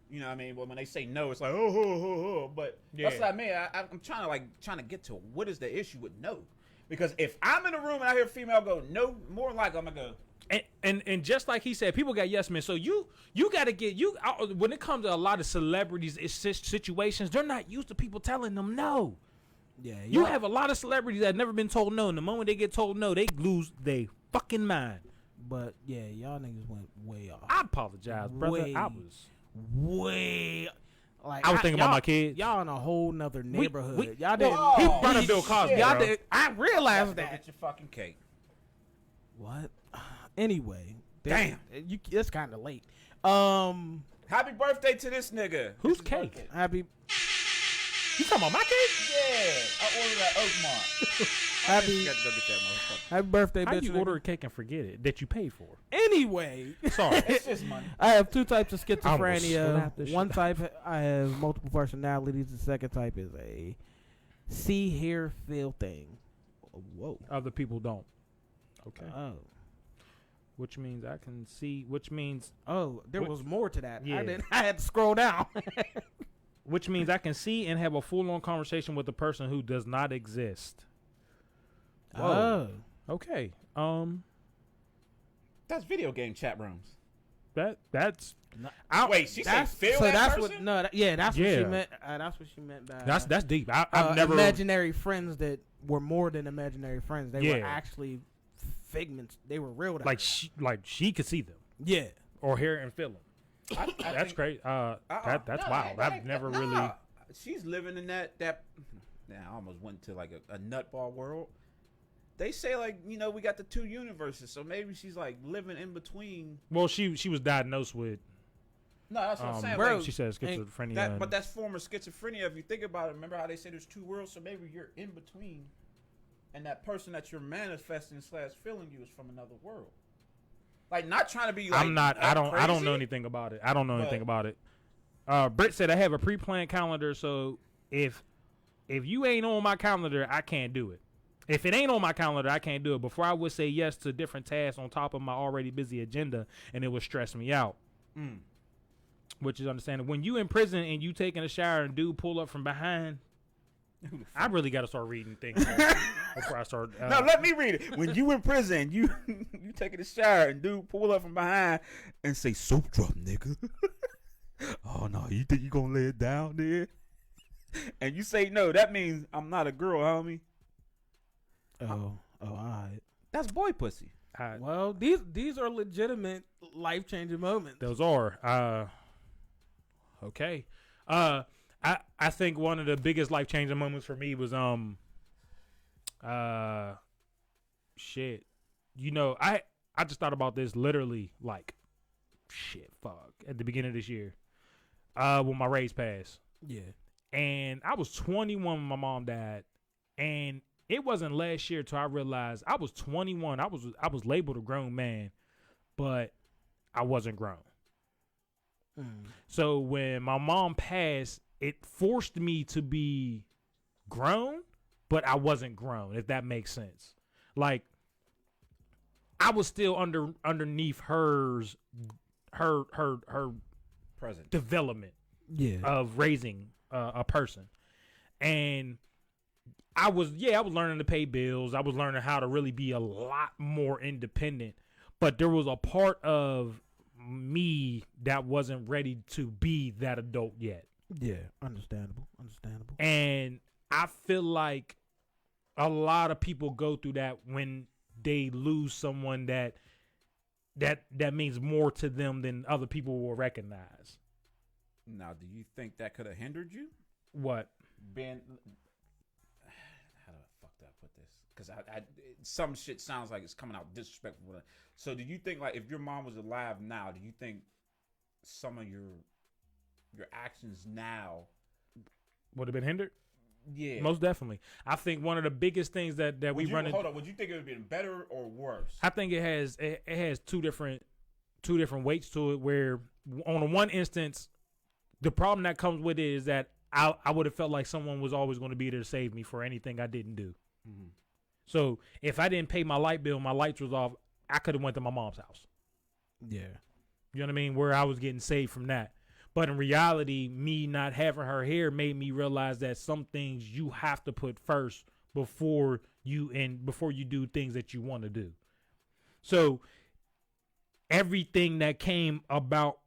You know what I mean? Well, when they say no, it's like oh. But that's what I mean. I'm trying to get to what is the issue with no? Because if I'm in a room and I hear a female go no, more than likely I'm gonna go. And just like he said, people got yes men. So you got to get when it comes to a lot of celebrities situations, they're not used to people telling them no. Yeah. You have a lot of celebrities that have never been told no, and the moment they get told no, they lose their fucking mind. But yeah, y'all niggas went way off. I apologize, brother. I was thinking about my kids. Y'all in a whole nother neighborhood. Y'all didn't. He brought up Bill Cosby. Y'all bro. did. I realized Go that. get your fucking cake. What? Anyway, Damn. It's kind of late. Happy birthday to this nigga. Who's It's his cake? birthday. Happy. You talking about my cake? Yeah, I ordered that Oakmont. Happy. Got to go get that motherfucker. Happy birthday, How bitch. you nigga. order a cake and forget it that you paid for? Anyway, Sorry. It's just money. I have two types of I almost schizophrenia. slapped the One shit type, I have multiple personalities. The second type is a see, hear, feel thing. Whoa. Other people don't. Okay. Oh. Which means I can see. Which means. Oh, there was more to that. Yeah. I had to scroll down. Which means I can see and have a full-on conversation with a person who does not exist. Oh. Okay. That's video game chat rooms. That's. Wait, she said That's feel so. that That's person? what. No. That's what Yeah. she meant. That's what she meant by. That's deep. I've never. Imaginary friends that were more than imaginary friends. They were Yeah. actually figments. They were real. To like her. she could see them Yeah. or hear and feel them. I That's think- great. That's wild. I've never really. She's living in that. Now I almost went to like a nutball world. They say like we got the two universes, so maybe she's like living in between. Well, she was diagnosed with. No, that's what I'm saying. bro, Like, She says schizophrenia. that, but that's form of schizophrenia. If you think about it, remember how they say there's two worlds, so maybe you're in between, and that person that you're manifesting / feeling you is from another world. Like not trying to be. Like, I'm not. I don't crazy, know anything about it. I don't know anything about it. Britt said I have a pre-planned calendar, so if you ain't on my calendar, I can't do it. If it ain't on my calendar, I can't do it. Before I would say yes to different tasks on top of my already busy agenda, and it would stress me out. Which is understandable. When you in prison and you taking a shower and dude pull up from behind, I really got to start reading things before I start. No, let me read it. When you in prison, you taking a shower and dude pull up from behind and say soap drop, nigga. Oh no, you think you gonna lay it down there? And you say no, that means I'm not a girl, homie. Oh, all right. That's boy pussy. Well, these are legitimate life changing moments. Those are okay. I think one of the biggest life changing moments for me was shit. You know, I just thought about this literally like at the beginning of this year. When my raise passed. Yeah. And I was 21 when my mom died. And it wasn't last year till I realized I was 21. I was labeled a grown man, but I wasn't grown. So when my mom passed, it forced me to be grown, but I wasn't grown, if that makes sense. Like, I was still underneath her Present development Yeah. of raising a person. And I was learning to pay bills. I was learning how to really be a lot more independent. But there was a part of me that wasn't ready to be that adult yet. Yeah. Understandable. And I feel like a lot of people go through that when they lose someone that means more to them than other people will recognize. Now, do you think that could have hindered you? What? Being, how do I fuck that put this? Because some shit sounds like it's coming out disrespectful. So, do you think, like, if your mom was alive now, do you think some of your actions now Would have been hindered? Yeah, Most definitely. I think one of the biggest things that we run into. Hold on, would you think it would have been better or worse? I think it has two different weights to it. Where on the one instance, the problem that comes with it is that I would have felt like someone was always going to be there to save me for anything I didn't do. Mm-hmm. So if I didn't pay my light bill, my lights was off, I could have went to my mom's house. Yeah. You know what I mean? Where I was getting saved from that. But in reality, me not having her here made me realize that some things you have to put first before you do things that you want to do. So everything that came about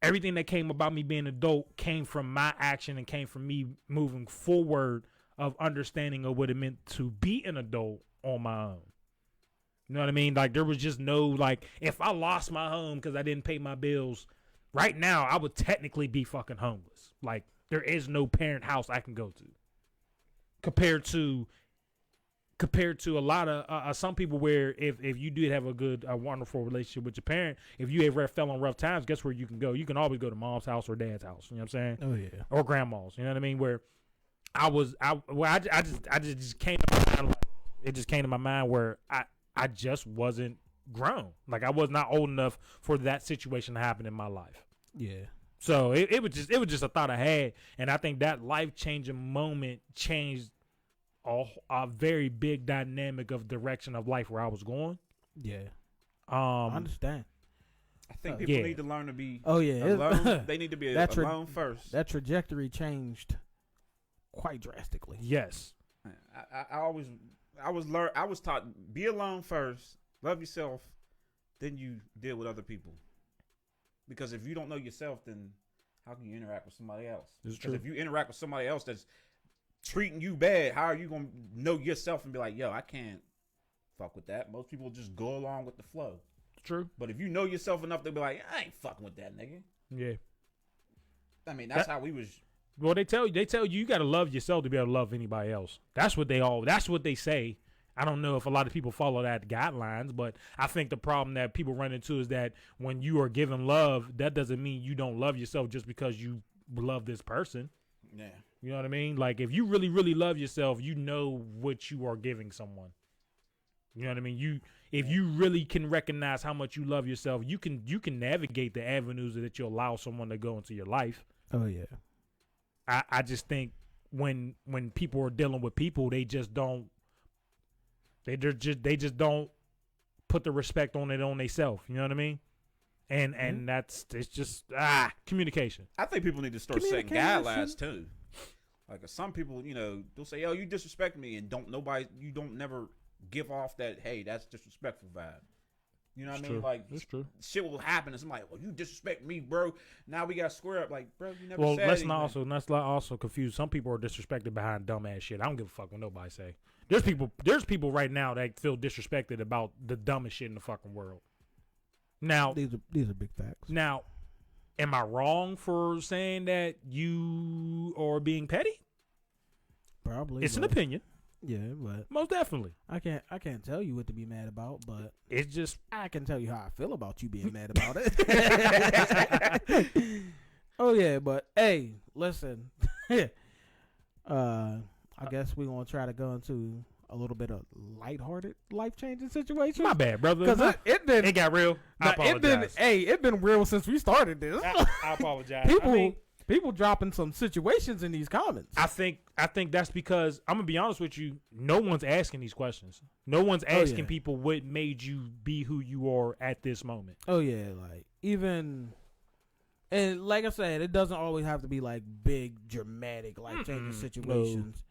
me being an adult came from my action and came from me moving forward of understanding of what it meant to be an adult on my own. You know what I mean? Like, there was just no, like, if I lost my home because I didn't pay my bills, right now I would technically be fucking homeless. Like, there is no parent house I can go to. Compared to a lot of some people where if you did have a wonderful relationship with your parent, if you ever fell on rough times, guess where you can go? You can always go to mom's house or dad's house. You know what I'm saying? Oh yeah. Or grandma's. You know what I mean? Where I just came to my mind. Like, it just came to my mind where I just wasn't grown. Like, I was not old enough for that situation to happen in my life. Yeah. So it was just a thought I had, and I think that life changing moment changed a very big dynamic of direction of life where I was going. Yeah. I understand. I think people need to learn to be alone. They need to be alone first. That trajectory changed quite drastically. Yes. I was taught, be alone first, love yourself, then you deal with other people. Because if you don't know yourself, then how can you interact with somebody else? Because if you interact with somebody else that's treating you bad, how are you going to know yourself and be like, yo, I can't fuck with that? Most people just go along with the flow. True. But if you know yourself enough to be like, I ain't fucking with that nigga. Yeah. I mean, that's how we was. Well, they tell you got to love yourself to be able to love anybody else. That's what they say. I don't know if a lot of people follow that guidelines, but I think the problem that people run into is that when you are given love, that doesn't mean you don't love yourself just because you love this person. Yeah. You know what I mean? Like, if you really, really love yourself, you know what you are giving someone. You know what I mean? If you really can recognize how much you love yourself, you can navigate the avenues that you allow someone to go into your life. Oh yeah. I just think when people are dealing with people, they just don't put the respect on it on themselves. You know what I mean? And it's just communication. I think people need to start setting guidelines too. Like, some people, they'll say, "Oh, you disrespect me," and you don't never give off that, "Hey, that's disrespectful" vibe. You know what I mean? Like, it's true. Shit will happen, and somebody, "Well, you disrespect me, bro. Now we got to square up." Like, bro, you never. Well, said let's anything. not also confuse. Some people are disrespected behind dumbass shit. I don't give a fuck what nobody say. There's people right now that feel disrespected about the dumbest shit in the fucking world. Now these are big facts. Now, am I wrong for saying that you are being petty? Probably. It's an opinion. Yeah, but Most definitely. I can't tell you what to be mad about, but It's just I can tell you how I feel about you being mad about it. Oh yeah, but hey, listen. I guess we're gonna try to go into a little bit of lighthearted, life-changing situation. my bad, brother. Because It got real. I apologize. It been real since we started this. I apologize. People dropping some situations in these comments. I think that's because I'm gonna be honest with you. No one's asking these questions. No one's asking people what made you be who you are at this moment. Oh yeah, like even, and like I said, it doesn't always have to be like big, dramatic, life-changing situations.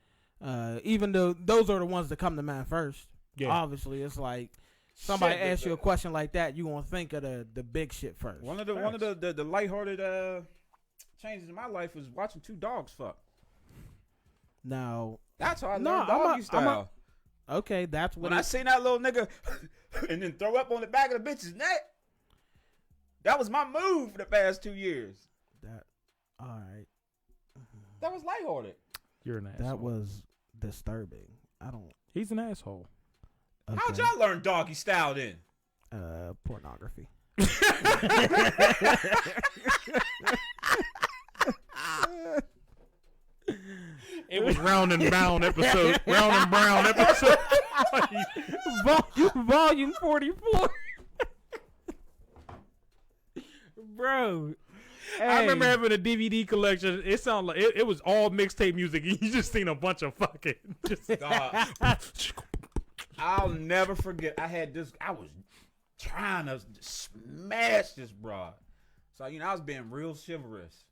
Even though those are the ones that come to mind first. Yeah. Obviously, it's like somebody asks you a question like that, you gonna think of the big shit first. One of the lighthearted changes in my life was watching two dogs fuck. Now That's how I learned doggy style. Okay, that's what When I seen that little nigga and then throw up on the back of the bitch's neck, that was my move for the past 2 years. That all right. That was lighthearted. You're an asshole. That was disturbing. I don't. He's an asshole. Okay. How'd y'all learn doggy style then? Pornography. It was Round and Brown episode. Round and Brown episode. Volume 44. Bro. I remember having a DVD collection. It sounded like it was all mixtape music. And you just seen a bunch of fucking. God. I'll never forget. I was trying to smash this broad. So, I was being real chivalrous.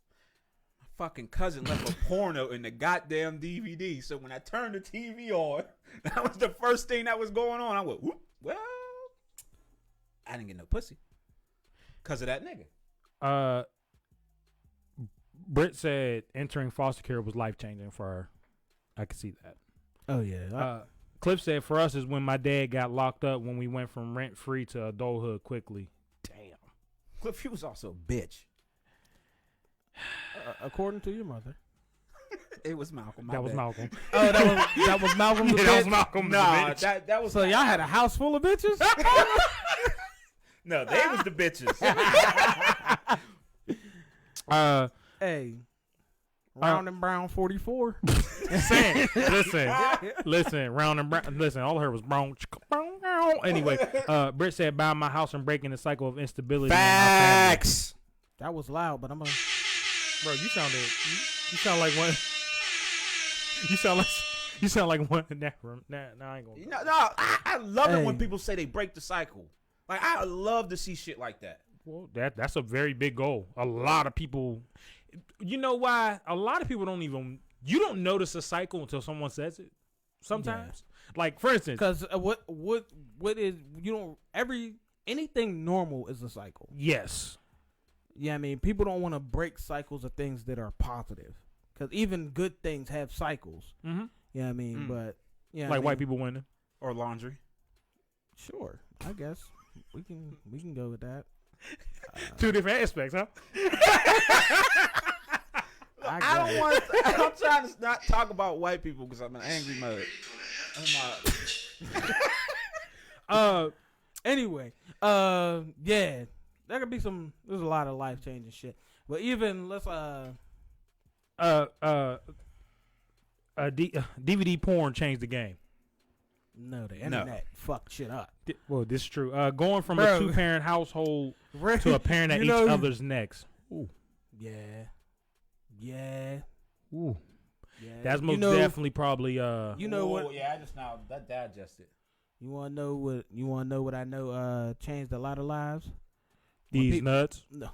My fucking cousin left a porno in the goddamn DVD. So when I turned the TV on, that was the first thing that was going on. I went, whoop, well, I didn't get no pussy. Because of that nigga. Britt said entering foster care was life changing for her. I could see that. Oh yeah. Cliff said for us is when my dad got locked up when we went from rent free to adulthood quickly. Damn. Cliff, he was also a bitch. According to your mother. It was Malcolm. That was Malcolm. Oh, that was Malcolm. Yeah, that was Malcolm. Nah, that was. So y'all had a house full of bitches? No, they was the bitches. Hey, Round and Brown 44. Listen, Round and Brown. Listen, all I heard was brown. Anyway, Britt said buying my house and breaking the cycle of instability. Facts. That was loud, but I'm gonna. Bro, you sound like one. You sound like one. Nah, I ain't gonna. No, I love it when people say they break the cycle. Like, I love to see shit like that. Well, that's a very big goal. A lot of people. You know why? A lot of people you don't notice a cycle until someone says it. Sometimes, like for instance, because what is anything normal is a cycle. Yes. Yeah, I mean, people don't want to break cycles of things that are positive, because even good things have cycles. Mm-hmm. Yeah, I mean, but yeah, like white people winning or laundry. Sure, I guess we can go with that. Two different aspects, huh? I'm trying to not talk about white people because I'm in angry mode. Anyway, yeah, there could be there's a lot of life changing shit. But even let's DVD porn changed the game. No, the internet fucked shit up. Well, this is true. Going from a 2-parent household to a parent at each other's necks. Ooh. Yeah. Ooh. Yeah. That's most definitely probably what? Yeah, I just now that digested. You wanna know what I know changed a lot of lives? These nuts. No.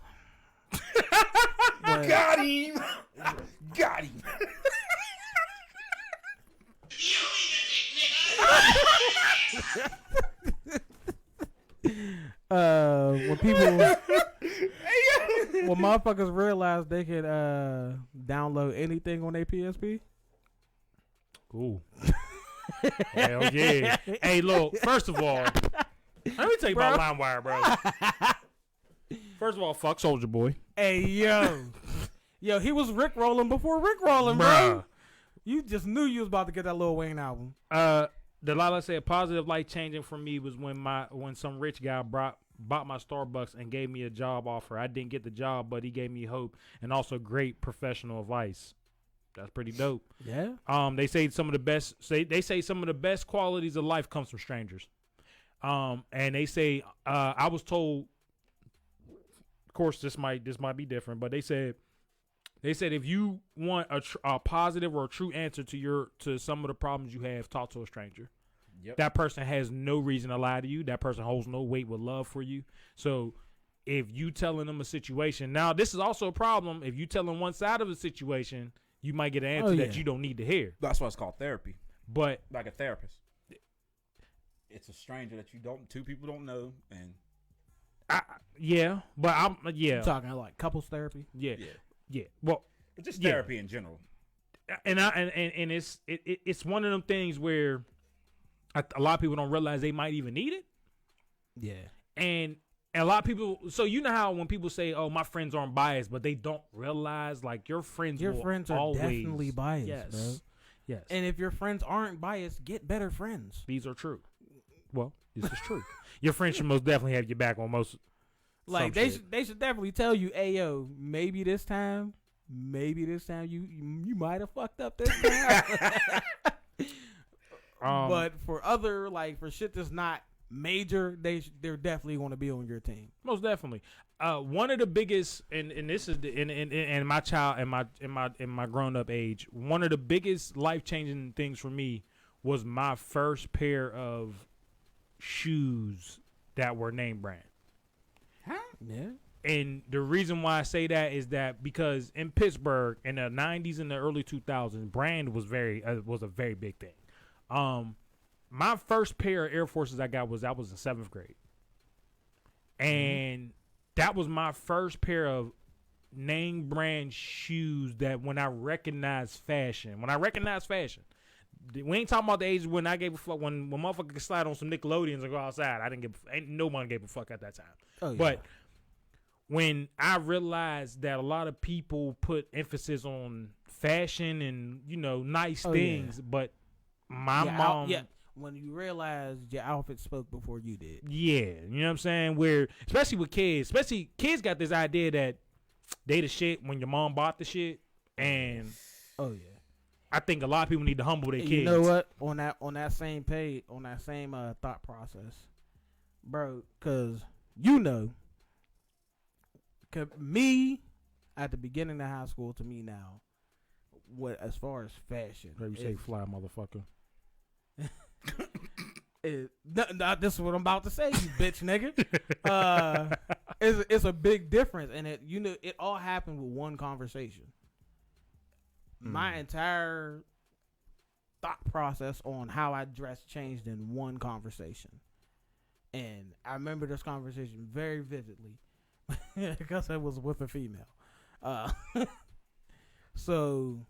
Got him. Got him. When motherfuckers realize they could download anything on their PSP. Ooh. Hell yeah. Hey, look, first of all, let me tell you about LimeWire, bro. First of all, fuck Soldier Boy. Hey, yo. Yo, he was Rick rolling before Rick rolling, bro. You just knew you was about to get that Lil Wayne album. Delilah said positive life changing for me was when some rich guy bought my Starbucks and gave me a job offer. I didn't get the job, but he gave me hope and also great professional advice. That's pretty dope. Yeah. They say some of the best qualities of life comes from strangers. And they say I was told, of course this might be different, but they said if you want a positive or a true answer to some of the problems you have, talk to a stranger. Yep. That person has no reason to lie to you. That person holds no weight with love for you. So if you telling them a situation, now this is also a problem. If you telling one side of the situation, you might get an answer that you don't need to hear. That's why it's called therapy. But like a therapist, it's a stranger that two people don't know, and you talking like couples therapy. Yeah. Well, it's just therapy in general. And it's one of them things where a lot of people don't realize they might even need it. Yeah. And a lot of people, so you know how when people say, "Oh, my friends aren't biased," but they don't realize like your friends are definitely biased. Yes. Bro. Yes. And if your friends aren't biased, get better friends. These are true. Well, this is true. Your friends should most definitely have your back on most. Like they should definitely tell you, "Hey, yo, maybe this time you might have fucked up this time." But for for shit that's not major, they're definitely going to be on your team. Most definitely. One of the biggest, and this is in my child in my grown up age, one of the biggest life changing things for me was my first pair of shoes that were name brand. Huh? Yeah. And the reason why I say that is that because in Pittsburgh in the 90s and the early 2000s, brand was a very big thing. My first pair of Air Forces I was in 7th grade. And that was my first pair of name brand shoes that when I recognized fashion, we ain't talking about the age when I gave a fuck, when motherfucker could slide on some Nickelodeons and go outside. Ain't no one gave a fuck at that time. Oh, yeah. But when I realized that a lot of people put emphasis on fashion and, nice things, but my mom... When you realize your outfit spoke before you did. Yeah, you know what I'm saying? Where, especially with kids, kids got this idea that they the shit when your mom bought the shit. And oh yeah, I think a lot of people need to humble their kids. You know what? On that same page, on that same thought process, bro. Because me at the beginning of high school to me now, what as far as fashion, you say fly motherfucker. This is what I'm about to say, you bitch nigga. It's a big difference, and it all happened with one conversation. My entire thought process on how I dress changed in one conversation, and I remember this conversation very vividly because I was with a female. So,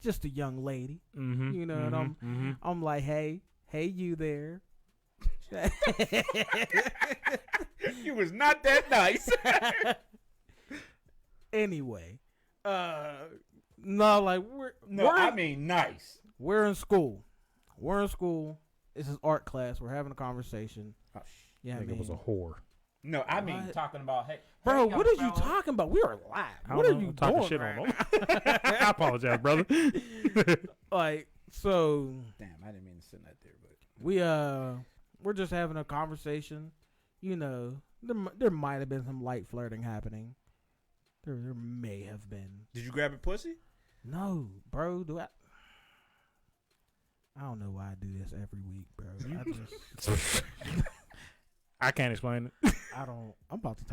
just a young lady, and I'm like, hey, you there? You was not that nice. Anyway, I mean nice. We're in school. This is art class. We're having a conversation. Yeah, it was a whore. No, I mean talking about bro. What are you talking about? We are live. What are you talking doing shit right on them? I apologize, brother. So. Damn, I didn't mean to send that there, but we're just having a conversation. There might have been some light flirting happening. There may have been. Did you grab a pussy? No, bro. I don't know why I do this every week, bro. I can't explain it. I'm about to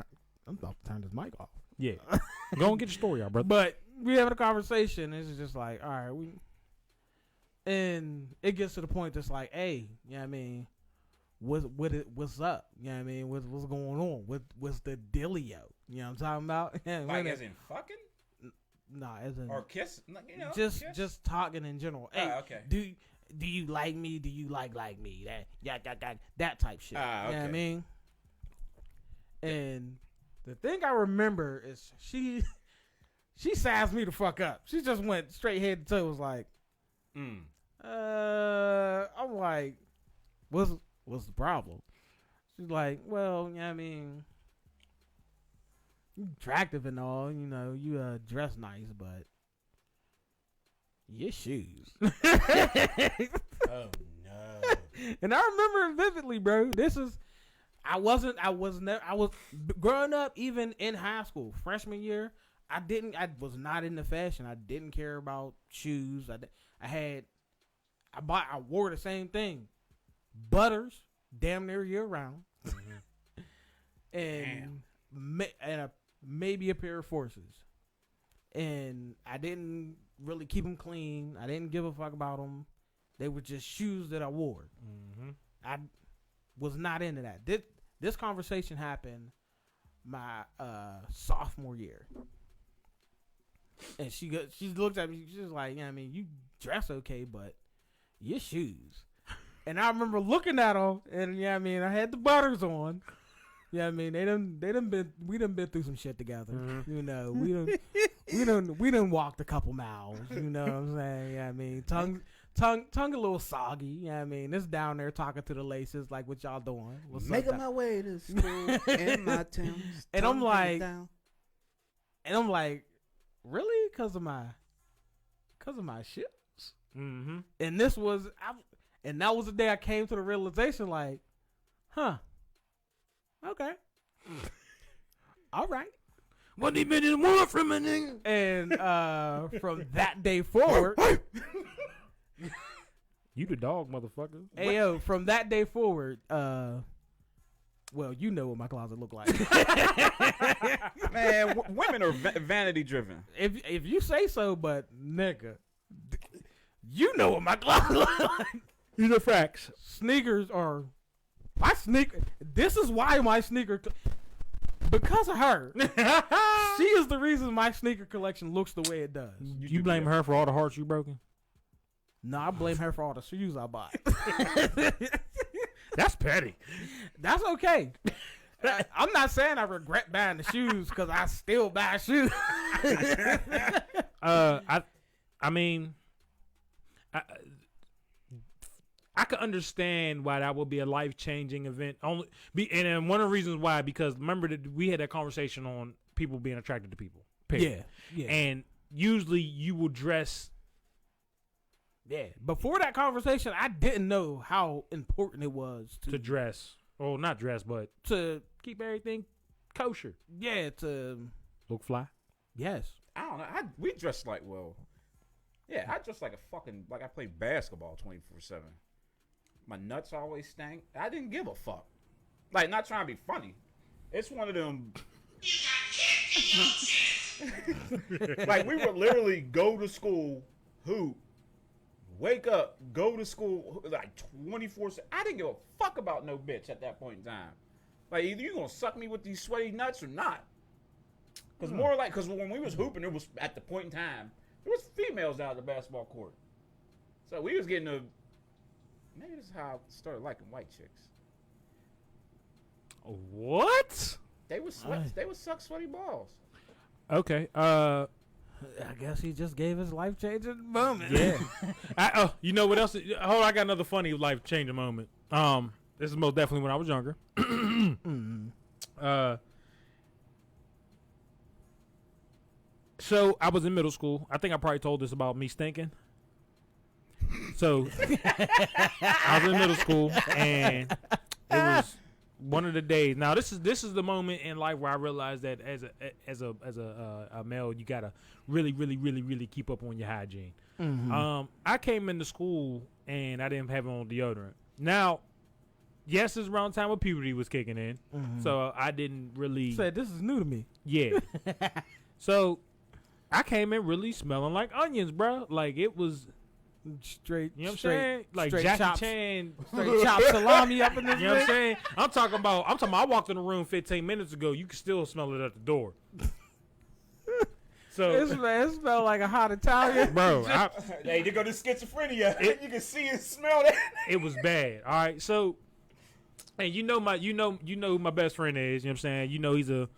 turn this mic off. Yeah. Go and get your story out, brother. But we having a conversation. It's just like, all right, and it gets to the point that's like, hey, you know what I mean? What's up? You know what I mean? What's going on? What's the dealio? You know what I'm talking about? Like as in fucking? Nah, as in or kiss? Just talking in general. Hey, okay. do you like me? Do you like me? That type shit. Ah, You know what I okay. mean? And the thing I remember is she sassed me the fuck up. She just went straight head to toe. Was like, Mm. I'm like, what's the problem? She's like, well, you know what I mean, you attractive and all, you know, you dress nice, but your shoes. Oh no. And I remember it vividly, bro. I was growing up, even in high school, freshman year. I was not into fashion. I didn't care about shoes. I wore the same thing, Butters, damn near year round, and maybe a pair of Forces. And I didn't really keep them clean. I didn't give a fuck about them. They were just shoes that I wore. Mm-hmm. I was not into that. This conversation happened my sophomore year. And she looked at me. She's like, "Yeah, I mean, you dress okay, but your shoes." And I remember looking at them, and yeah, I mean, I had the Butters on. Yeah, I mean, we done been through some shit together. Mm-hmm. You know, we done walked a couple miles. You know what I'm saying? Yeah, I mean, tongue a little soggy. Yeah, I mean, it's down there talking to the laces like, what y'all doing? What's up, Making my way to school in my town. And I'm like, down. really? Cause of my shoes? Mm-hmm. And that was the day I came to the realization, like, huh, okay, all right. What do you been want from a nigga? And from that day forward, You the dog, motherfucker. ayo, from that day forward, well, you know what my closet looked like. Man, women are vanity driven. if you say so, but nigga, you know what my closet looked like. These are facts. Sneakers are my sneaker. This is why my sneaker, because of her. She is the reason my sneaker collection looks the way it does. You blame her for all the hearts you broken? No, I blame her for all the shoes I buy. That's petty. That's okay. I'm not saying I regret buying the shoes because I still buy shoes. I mean, I could understand why that would be a life-changing event. And one of the reasons why, because remember that we had that conversation on people being attracted to people. Period. Yeah. And usually you will dress. Yeah. Before that conversation, I didn't know how important it was To dress. Well, not dress, but to keep everything kosher. yeah, to Look fly. yes. I don't know. We dress like, well, yeah, I dress like a fucking, like I play basketball 24/7. My nuts always stank. I didn't give a fuck. Like, not trying to be funny. It's one of them. Like, we would literally go to school, hoop, wake up, go to school, like 24/7. I didn't give a fuck about no bitch at that point in time. Like, either you gonna suck me with these sweaty nuts or not. Because because when we was hooping, it was at the point in time, there was females out of the basketball court. So we was getting maybe this is how I started liking white chicks. What? They would suck sweaty balls. Okay. I guess he just gave his life changing moment. Yeah. You know what else? Hold on, I got another funny life changing moment. This is most definitely when I was younger. So I was in middle school. I think I probably told this about me stinking. So I was in middle school, and it was one of the days. Now this is the moment in life where I realized that as a male, you gotta really keep up on your hygiene. Mm-hmm. I came into school and I didn't have on deodorant. Now, yes, it's around time when puberty was kicking in, so I didn't really Said this is new to me. yeah. So I came in really smelling like onions, bro. Like it was. Straight, You know what I'm straight, saying? Like straight Jackie chops, Chan. straight chopped salami up in this. You know what I'm bitch. saying? I'm talking about I walked in the room 15 minutes ago. You can still smell it at the door. So, it smelled like a hot Italian. bro, Hey, they go to schizophrenia. You can see and smell that. it was bad. All right, so, and you know who my best friend is. You know what I'm saying? You know he's a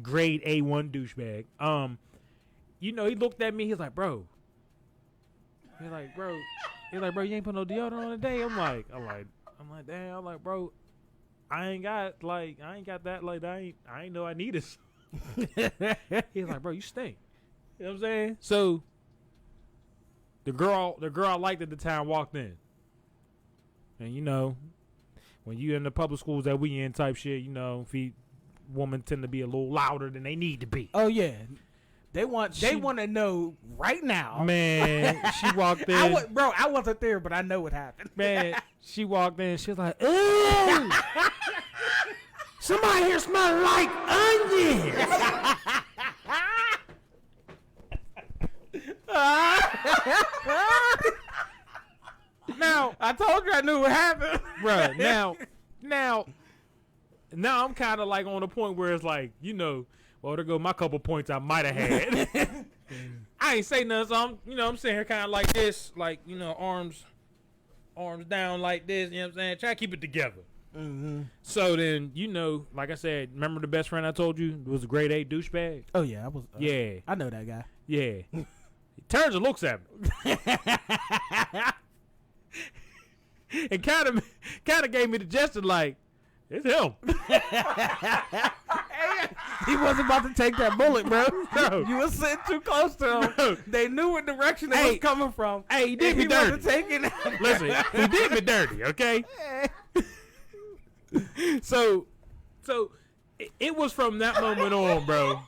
grade A1 douchebag. You know he looked at me. He's like, bro. He's like, bro, you ain't put no deodorant on today. I'm like, damn. I'm like, bro, I ain't got that. Like, I ain't know I need it. He's like, bro, you stink. You know what I'm saying? So the girl I liked at the time walked in. And you know, when you in the public schools that we in type shit, you know, women tend to be a little louder than they need to be. Oh yeah. They want to know right now. Man, she walked in. I wasn't there, but I know what happened. Man, she walked in. She was like, "Ooh, somebody here smell like onions." Now I told you I knew what happened, bro. Now I'm kind of like on the point where it's like, you know, well, there go my couple points I might have had. I ain't say nothing, so I'm sitting here kind of like this, like, you know, arms down like this. You know what I'm saying? Try to keep it together. Mm-hmm. So then, you know, like I said, remember the best friend I told you was a grade A douchebag? Oh yeah, I was. Yeah, I know that guy. yeah. He turns and looks at me. And kind of gave me the gesture like, it's him. He wasn't about to take that bullet, bro. No. You were sitting too close to him. No. They knew what direction it was coming from. Hey, he did me He wasn't dirty. taking it. Listen, he did me dirty, okay? So it was from that moment on, bro,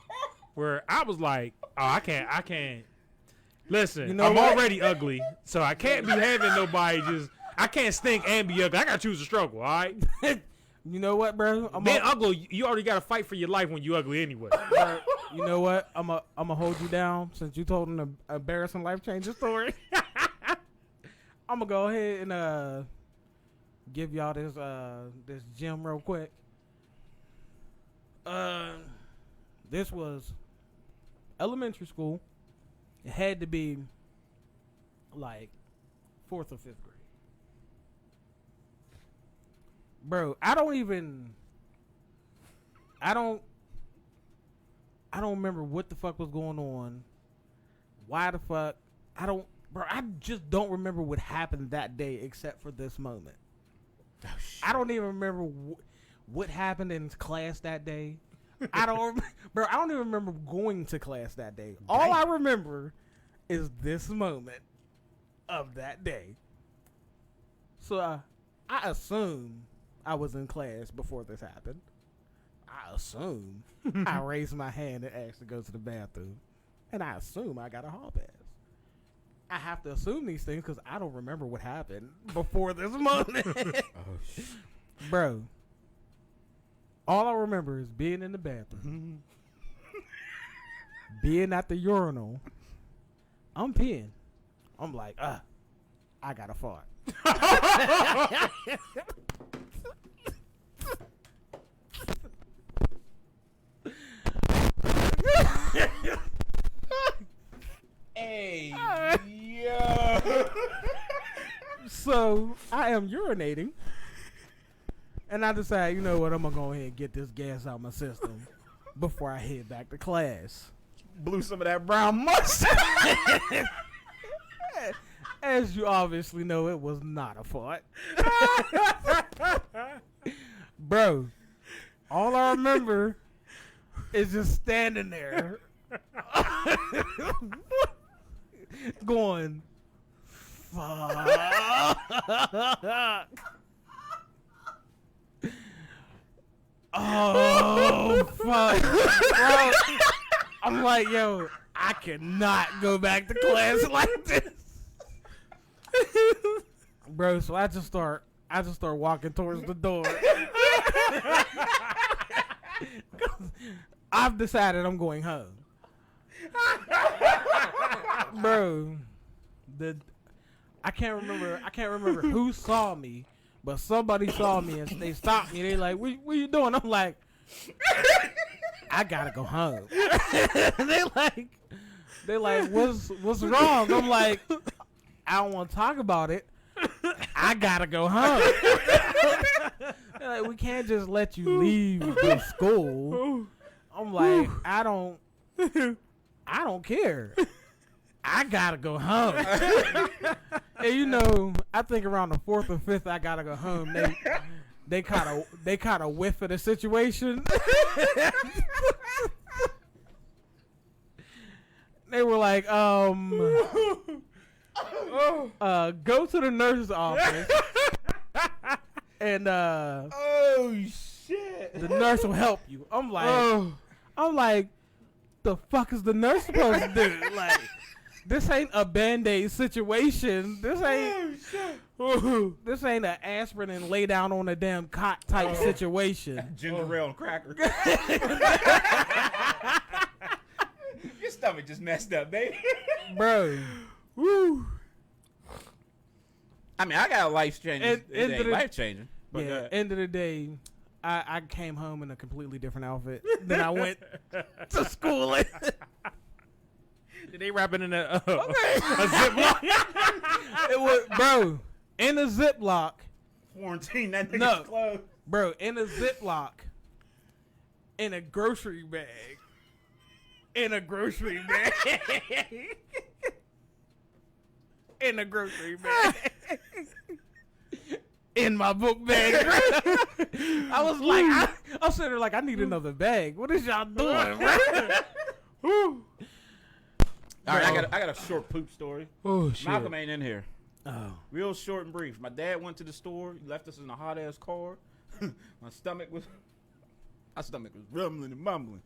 where I was like, oh, I can't. Listen, You know I'm what? already ugly, so I can't be having nobody I can't stink and be ugly. I gotta choose a struggle, all right? You know what, bro? Being ugly, you already gotta fight for your life when you ugly anyway. You know what? I'm gonna hold you down since you told an embarrassing life changing story. I'm gonna go ahead and give y'all this gem real quick. This was elementary school. It had to be like 4th or 5th grade. Bro, I don't remember what the fuck was going on. Why the fuck? I just don't remember what happened that day except for this moment. Oh, I don't even remember what happened in class that day. I don't even remember going to class that day. All I remember is this moment of that day. So I assume I was in class before this happened. I assume I raised my hand and asked to go to the bathroom. And I assume I got a hall pass. I have to assume these things because I don't remember what happened before this moment. Bro, all I remember is being in the bathroom, being at the urinal. I'm peeing. I'm like, I got to fart. Hey, yo. So I am urinating, and I decide, you know what, I'm gonna go ahead and get this gas out my system before I head back to class. Blew some of that brown mustard. As you obviously know, it was not a fart. Bro, all I remember is just standing there going, fuck. Oh, fuck. Bro, I'm like, yo, I cannot go back to class like this. Bro, so I just start walking towards the door. I've decided I'm going home. Bro, I can't remember who saw me, but somebody saw me and they stopped me. They like, what you doing? I'm like, I gotta go home. And they like, They like, what's wrong? I'm like, I don't want to talk about it. I gotta go home. They're like, we can't just let you leave the school. I'm like, I don't care. I gotta go home. And you know, I think around the 4th or 5th, I gotta go home. They kind of whiff of the situation. They were like, go to the nurse's office, and Oh shit! the nurse will help you. I'm like, the fuck is the nurse supposed to do? Like, this ain't a Band-Aid situation. This ain't an aspirin and lay down on a damn cot type situation. Ginger ale and cracker. Your stomach just messed up, baby. Bro. Woo. I mean, I got a life changing. Life changing. Yeah. End of the day, I came home in a completely different outfit than I went to school in. Did they wrap it in a Ziploc? It was, bro, in a Ziploc. Quarantine that nigga's No. clothes. Bro, in a Ziploc. In a grocery bag. In a grocery bag. In a grocery bag. In my book bag. I was like, I was sitting there like, I need another bag. What is y'all doing, bro? All right, I got a short poop story. Oh shit. Malcolm ain't in here. Oh. Real short and brief. My dad went to the store. He left us in a hot ass car. My stomach was rumbling and mumbling.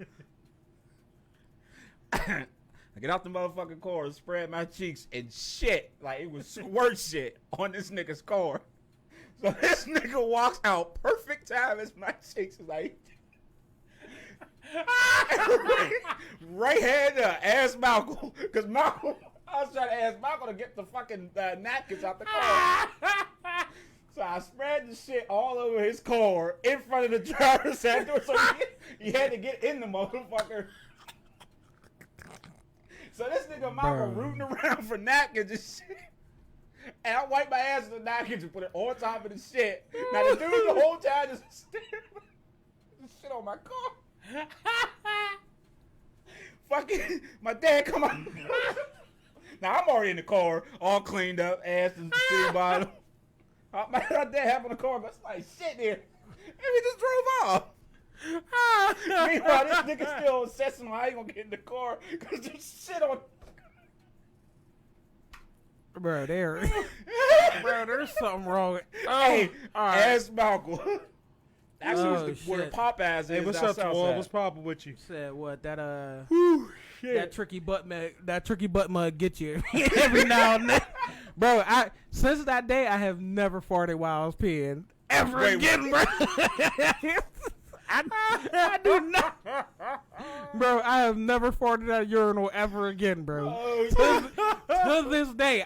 I get out the motherfucking car and spread my cheeks and shit. Like it was squirt shit on this nigga's car. So this nigga walks out perfect time as my cheeks is like right hand ask Malcolm. Cause Malcolm I was trying to ask Malcolm to get the fucking napkins out the car. So I spread the shit all over his car in front of the driver's side door. So he had to get in the motherfucker. So this nigga Malcolm rooting around for napkins and shit. And I wipe my ass with the napkins and put it on top of the shit. Now the dude the whole time just staring this shit on my car. Fucking my dad come out. Now I'm already in the car, all cleaned up, ass and city bottom. My dad have on the car, but it's like shit there. And we just drove off. Meanwhile, this nigga still assessing how he gonna get in the car because there's shit on. Bro, there's something wrong with. Hey, all right. ask Malcolm. Actually, where the shit. pop ass Hey, is. what's down up, south Twan? side. What's poppin' with you? Said what? That Shit. that tricky butt mug get you every now and then. Bro, since that day I have never farted while I was peeing ever again, bro. I do not. Bro, I have never farted at a urinal ever again, bro. To this day,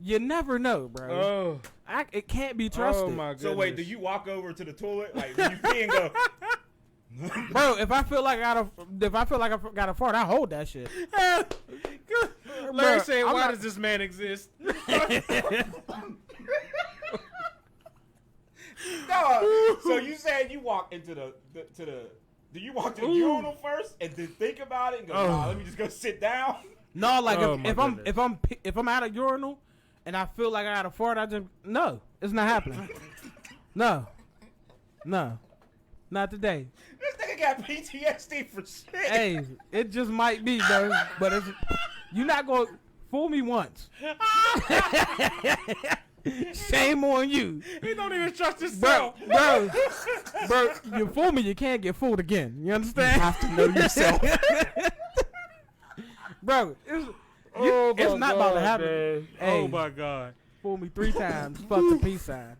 you never know, bro. Oh. It can't be trusted. Oh my goodness. So wait, do you walk over to the toilet like when you pee and go? Bro, if I feel like I gotta fart, I hold that shit. Larry Bruh, said, I'm "Why not- does this man exist?" Dog. So you said you walk into the do you walk to the urinal first and then think about it and go, nah, let me just go sit down? No, like Oh, my goodness. if I'm at a urinal and I feel like I gotta fart, no, it's not happening. No, not today. This nigga got PTSD for shit. Hey, it just might be, bro. But you're not gonna fool me once. Shame on you. He don't even trust himself. Bro, you fool me, you can't get fooled again. You understand? You have to know yourself. Bro, it's not about to happen. Man. Hey. Oh my god. Fool me 3 times. Fuck the peace sign.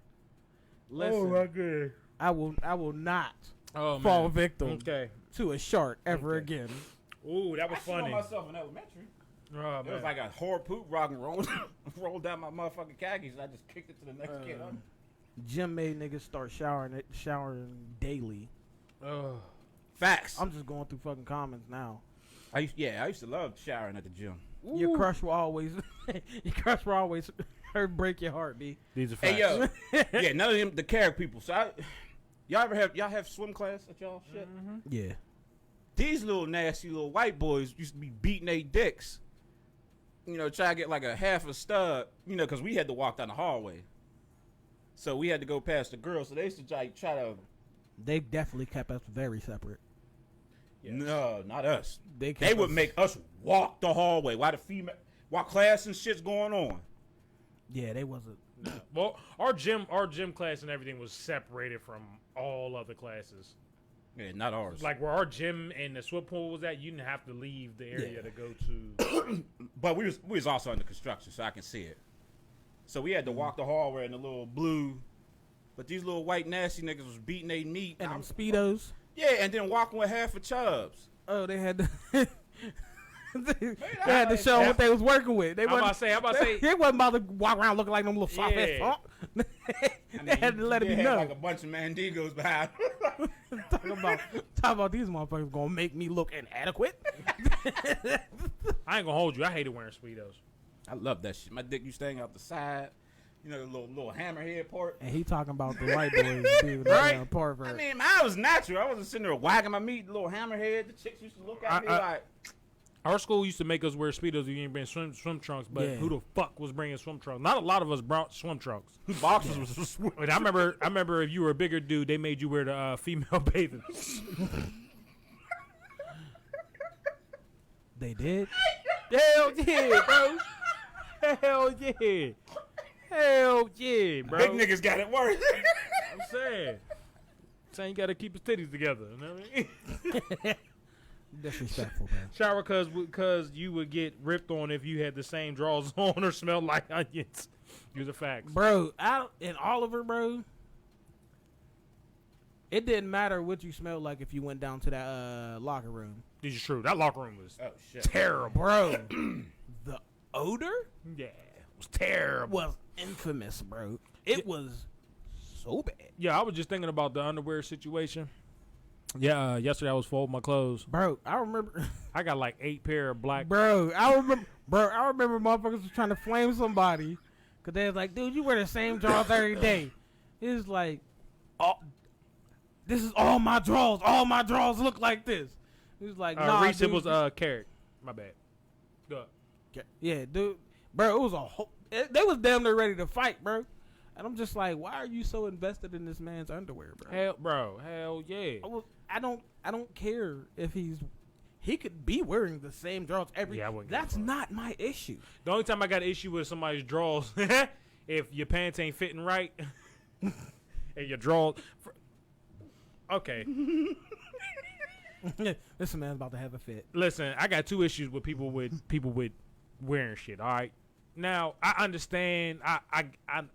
Listen, god. I will not Oh fall man. victim Okay. to a shark ever again. Ooh, that was I shit on funny. myself in elementary. Oh It was man. like a hard poop rock and rolled down my motherfucking khakis and I just kicked it to the next kid. Gym made niggas start showering daily. Oh. Facts. I'm just going through fucking comments now. I used to love showering at the gym. Your crush will always, her break your heart, B. These are facts. Hey yo, yeah, none of them the carrot people. So y'all have swim class at y'all shit? Yeah. These little nasty little white boys used to be beating their dicks. Try to get like a half a stud. Because we had to walk down the hallway, so we had to go past the girls. So they used to try to. They definitely kept us very separate. Yes. No, not us. They would make us walk the hallway while class and shit's going on. Yeah, they wasn't. No. Well, our gym class and everything was separated from all other classes. Yeah, not ours. Like where our gym and the swim pool was at, you didn't have to leave the area to go to. But we was also under construction, so I can see it. So we had to walk the hallway in the little blue. But these little white nasty niggas was beating their meat. And them Speedos. Yeah, and then walking with half a chubs. Oh, they had to. They had to show what they was working with. They I'm about to say. They wasn't about to walk around looking like them little soft ass Yeah. punk. They had to let it be had known. like a bunch of mandigos behind. Talking about these motherfuckers gonna make me look inadequate. I ain't gonna hold you. I hated wearing Speedos. I love that shit. My dick used to hang out the side. The little hammerhead part. And he talking about the white boys being Right? part I mean, mine was natural. I wasn't sitting there wagging my meat, little hammerhead. The chicks used to look at me like. Our school used to make us wear Speedos if you didn't bring swim trunks, but Yeah. who the fuck was bringing swim trunks? Not a lot of us brought swim trunks. Boxers was But I remember if you were a bigger dude, they made you wear the female bathing. They did. Hell yeah, bro. Hell yeah. Hell yeah, bro. big niggas got it worse. I'm saying you gotta keep his titties together. You know what I mean? Disrespectful, man. Shower cause you would get ripped on if you had the same drawers on or smelled like onions. These are facts. Bro, in Oliver, bro, it didn't matter what you smelled like if you went down to that locker room. This is true. That locker room was Oh shit. terrible. Bro, the odor Yeah, it was terrible. was infamous, bro. It was so bad. Yeah, I was just thinking about the underwear situation. Yeah, yesterday I was folding my clothes. Bro, I remember. I got like 8 pair of black. Bro, I remember motherfuckers was trying to flame somebody because they was like, dude, you wear the same drawers every day. It was like, oh, this is all my drawers. All my drawers look like this. He was like, nah, Reese, dude. it was carrot. My bad. Go. Yeah, dude. Bro, it was a whole. They was damn near ready to fight, bro. And I'm just like, why are you so invested in this man's underwear, bro? Hell yeah. I don't care if he could be wearing the same drawers every. Yeah, I wouldn't give a That's fuck. not my issue. The only time I got an issue with somebody's drawers, if your pants ain't fitting right, and your drawers. Okay, This man's about to have a fit. listen, I got 2 issues with people with wearing shit. All right, now I understand. I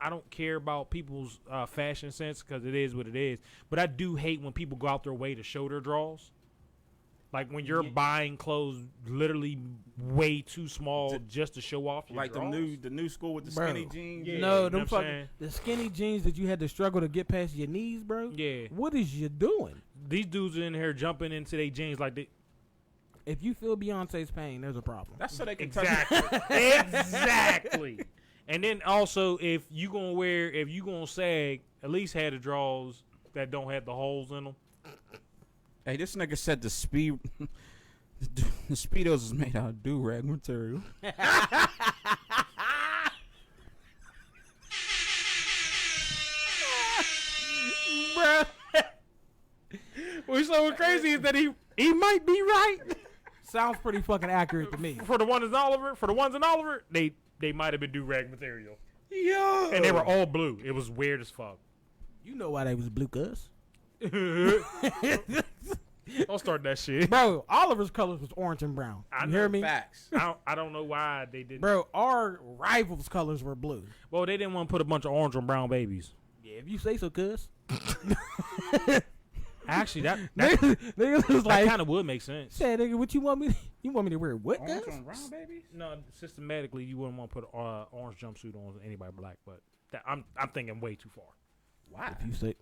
don't care about people's fashion sense because it is what it is. But I do hate when people go out their way to show their drawers. Like when you're buying clothes literally way too small just to show off your Like drawers. the new school with the Bro. skinny jeans. Yeah. No, you know them what I'm fucking saying? the skinny jeans that you had to struggle to get past your knees, bro. Yeah. What is you doing? These dudes are in here jumping into their jeans like they. If you feel Beyonce's pain, there's a problem. That's so they can touch. Exactly. Exactly. And then also, if you gonna sag, at least have the drawers that don't have the holes in them. Hey, this nigga said the Speedos is made out of do-rag material. Bruh. What's so crazy is that he might be right. Sounds pretty fucking accurate to me. For the ones in Oliver, they might have been do-rag material. Yo. And they were all blue. It was weird as fuck. You know why they was blue, cuz. Don't start that shit. Bro, Oliver's colors was orange and brown. I You know hear me? Facts. I don't know why they didn't. Bro, our rivals' colors were blue. Well, they didn't want to put a bunch of orange and brown babies. Yeah, if you say so, cuz. Actually, that Niggas was like, kind of would make sense. say, nigga, what you want me to wear? What, Orange cuz? on brown, baby? No, systematically, you wouldn't want to put an orange jumpsuit on anybody black, but I'm thinking way too far. Why? If you say,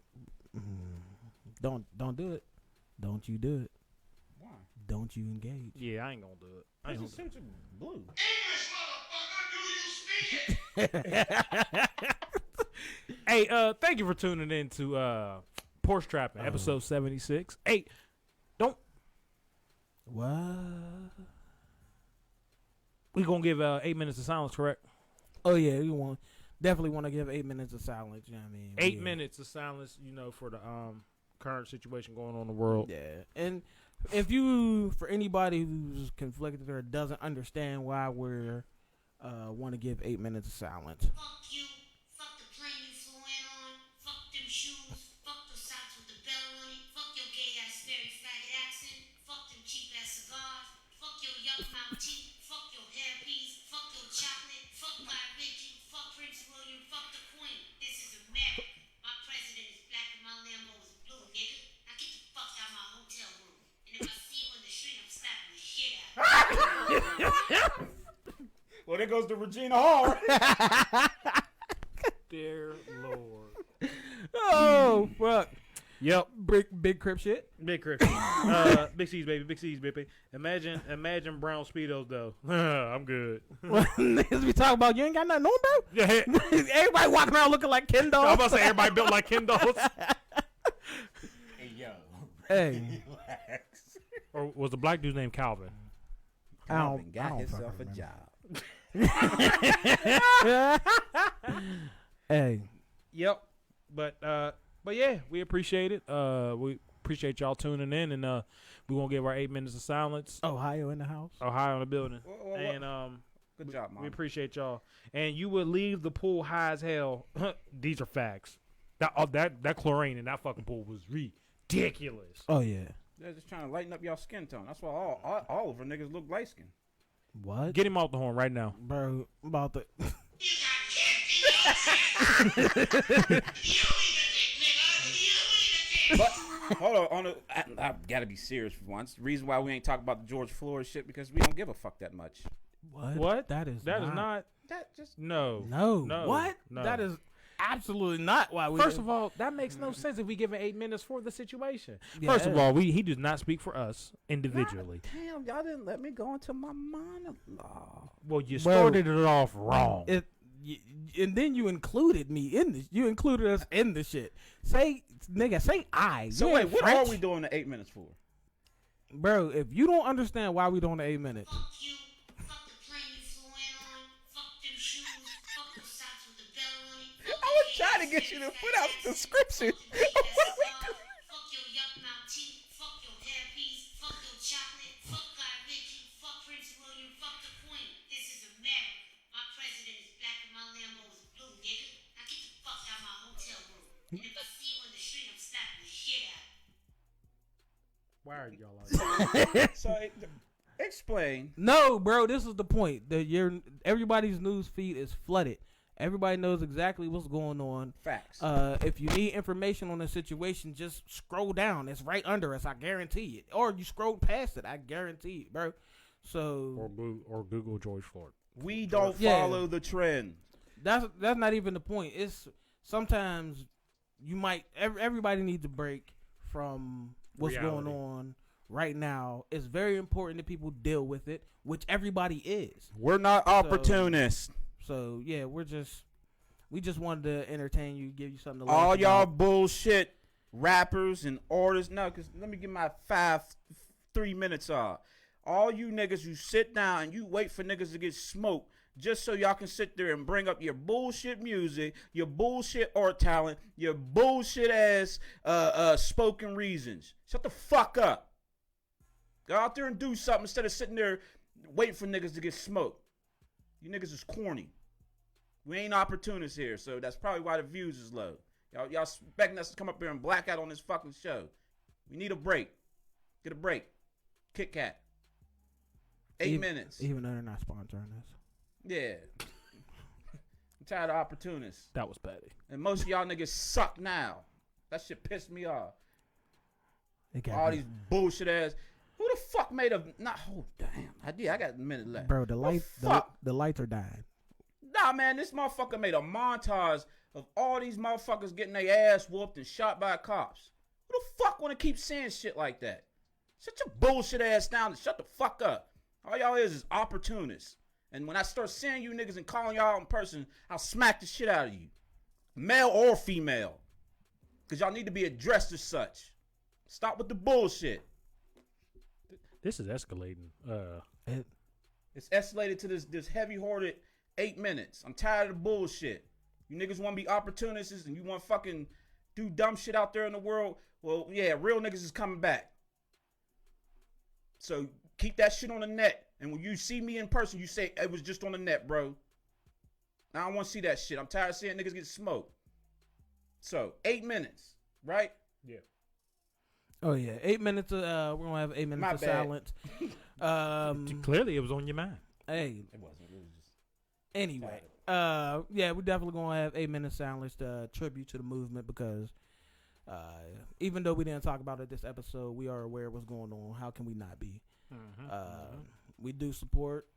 don't do it. Don't you do it. Why? don't you engage. Yeah, I ain't gonna do it. I ain't gonna do it. Blue. Hey, thank you for tuning in to Porch Trappin, episode 76. Hey, don't. What? We gonna give 8 minutes of silence, correct? Oh yeah, we definitely want to give 8 minutes of silence. You know what I mean? 8 minutes of silence, for the current situation going on in the world. Yeah, and for anybody who's conflicted or doesn't understand why we're want to give 8 minutes of silence. Fuck you. Fuck the plane you flew in on. Fuck them shoes. Fuck the socks with the bell on it. Fuck your gay ass fairy faggot accent. Fuck them cheap ass cigars. Fuck your yuck mouth teeth. Fuck your hairpiece. Fuck your chocolate. Fuck Guy Ritchie. Fuck Prince William. Fuck the Queen. This is America. My president is black and my Lambo is blue, nigga. Now get the fuck out of my hotel room. And if I see you in the street, I'm slapping the shit out of you. Well, there goes the Regina Hall. Dear Lord. Oh fuck! Yep. Big crip shit. Big Chris. Big C's, baby. Big C's, baby. Imagine brown Speedos, though. I'm good. Niggas be talking about you ain't got nothing on, bro. Yeah. Everybody walking around looking like Ken dolls. I'm about to say everybody built like Ken dolls. Hey, yo. Hey, Relax. Or was the black dude's name Calvin? Calvin I got don't himself a fucking job. hey. Yep. But yeah, we appreciate it. We appreciate y'all tuning in, and we're gonna give our 8 minutes of silence. Ohio in the house. Ohio in the building. Well, And good job, Mom. we appreciate y'all. And you would leave the pool high as hell. These are facts. That chlorine in that fucking pool was ridiculous. Oh yeah. They're just trying to lighten up y'all skin tone. That's why all of our niggas look light skinned. What? Get him off the horn right now. Bro, I'm about to. You got kicked in your ass. You eat a dick, nigga. You eat a dick. But hold on, I gotta be serious for once. The reason why we ain't talking about the George Floyd shit because we don't give a fuck that much. What? That is not. That just No. No. No. What? No. That is absolutely not why we. First of all, that makes no sense if we give him 8 minutes for the situation. Yeah. First of all, he does not speak for us individually. damn, y'all didn't let me go into my monologue. Well, you Bro, started it off wrong. and then you included me in this. You included us in the shit. Say, nigga, say I. So You wait, ain't what French. are we doing the 8 minutes for? Bro, if you don't understand why we doing the 8 minutes, Fuck you. Fuck the plane you flew in on. Fuck them shoes. Fuck the socks with the bell on it. I was trying to get you to put out the description. Fuck your yuck mouth teeth. Fuck your hairpiece. Fuck your chocolate. Fuck Guy Ritchie. Fuck Prince William. Fuck the Queen. This is America. My president is black and my Lambo is blue, nigga. Now get the fuck out of my hotel room. And if I see you in the street, I'm slapping the shit out of you. Why are y'all like that? So explain. no, bro. This is the point. That everybody's news feed is flooded. Everybody knows exactly what's going on. Facts. If you need information on the situation, just scroll down. It's right under us. I guarantee it. Or you scroll past it. I guarantee it, bro. So Or Google George Floyd. We don't Yeah. follow the trend. that's not even the point. It's sometimes you might everybody needs a break from what's Reality. going on right now. It's very important that people deal with it, which everybody is. We're not opportunists. So yeah, we just wanted to entertain you, give you something to All laugh y'all about. bullshit rappers and artists. No, because let me get my 3 minutes off. All you niggas who sit down and you wait for niggas to get smoked just so y'all can sit there and bring up your bullshit music, your bullshit art talent, your bullshit ass spoken reasons. Shut the fuck up. Go out there and do something instead of sitting there waiting for niggas to get smoked. You niggas is corny. We ain't opportunists here, so that's probably why the views is low. Y'all expecting us to come up here and black out on this fucking show. We need a break. Get a break. Kit Kat. 8 minutes. Even though they're not sponsoring us. Yeah. I'm tired of opportunists. That was petty. And most of y'all niggas suck now. That shit pissed me off. It got All me. these bullshit ass. Who the fuck made a not? Oh damn! I got a minute left. Bro, the fuck? lights are dying. Nah, man, this motherfucker made a montage of all these motherfuckers getting their ass whooped and shot by cops. Who the fuck want to keep saying shit like that? Shut your bullshit ass down and shut the fuck up. All y'all is opportunists. And when I start seeing you niggas and calling y'all in person, I'll smack the shit out of you. Male or female. Because y'all need to be addressed as such. Stop with the bullshit. This is escalating. It's escalated to this heavy-hearted 8 minutes. I'm tired of the bullshit. You niggas want to be opportunists and you want to fucking do dumb shit out there in the world. Well, yeah, real niggas is coming back. So keep that shit on the net. And when you see me in person, you say, it was just on the net, bro. I don't want to see that shit. I'm tired of seeing niggas get smoked. So, 8 minutes, right? Yeah. Oh yeah, 8 minutes. We're gonna have 8 minutes My of bad. silence. Clearly, it was on your mind. Hey, It wasn't. It was just. anyway, yeah, we're definitely gonna have 8 minutes silence to tribute to the movement because even though we didn't talk about it this episode, we are aware of what's going on. How can we not be? We do support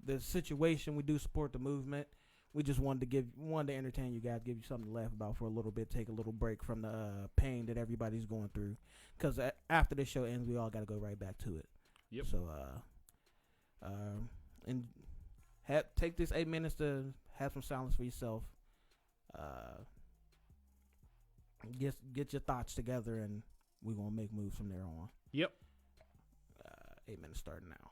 the situation. We do support the movement. We just wanted to entertain you guys, give you something to laugh about for a little bit, take a little break from the pain that everybody's going through. Because after this show ends, we all got to go right back to it. Yep. So, and take this 8 minutes to have some silence for yourself. Get your thoughts together, and we're gonna make moves from there on. Yep. 8 minutes starting now.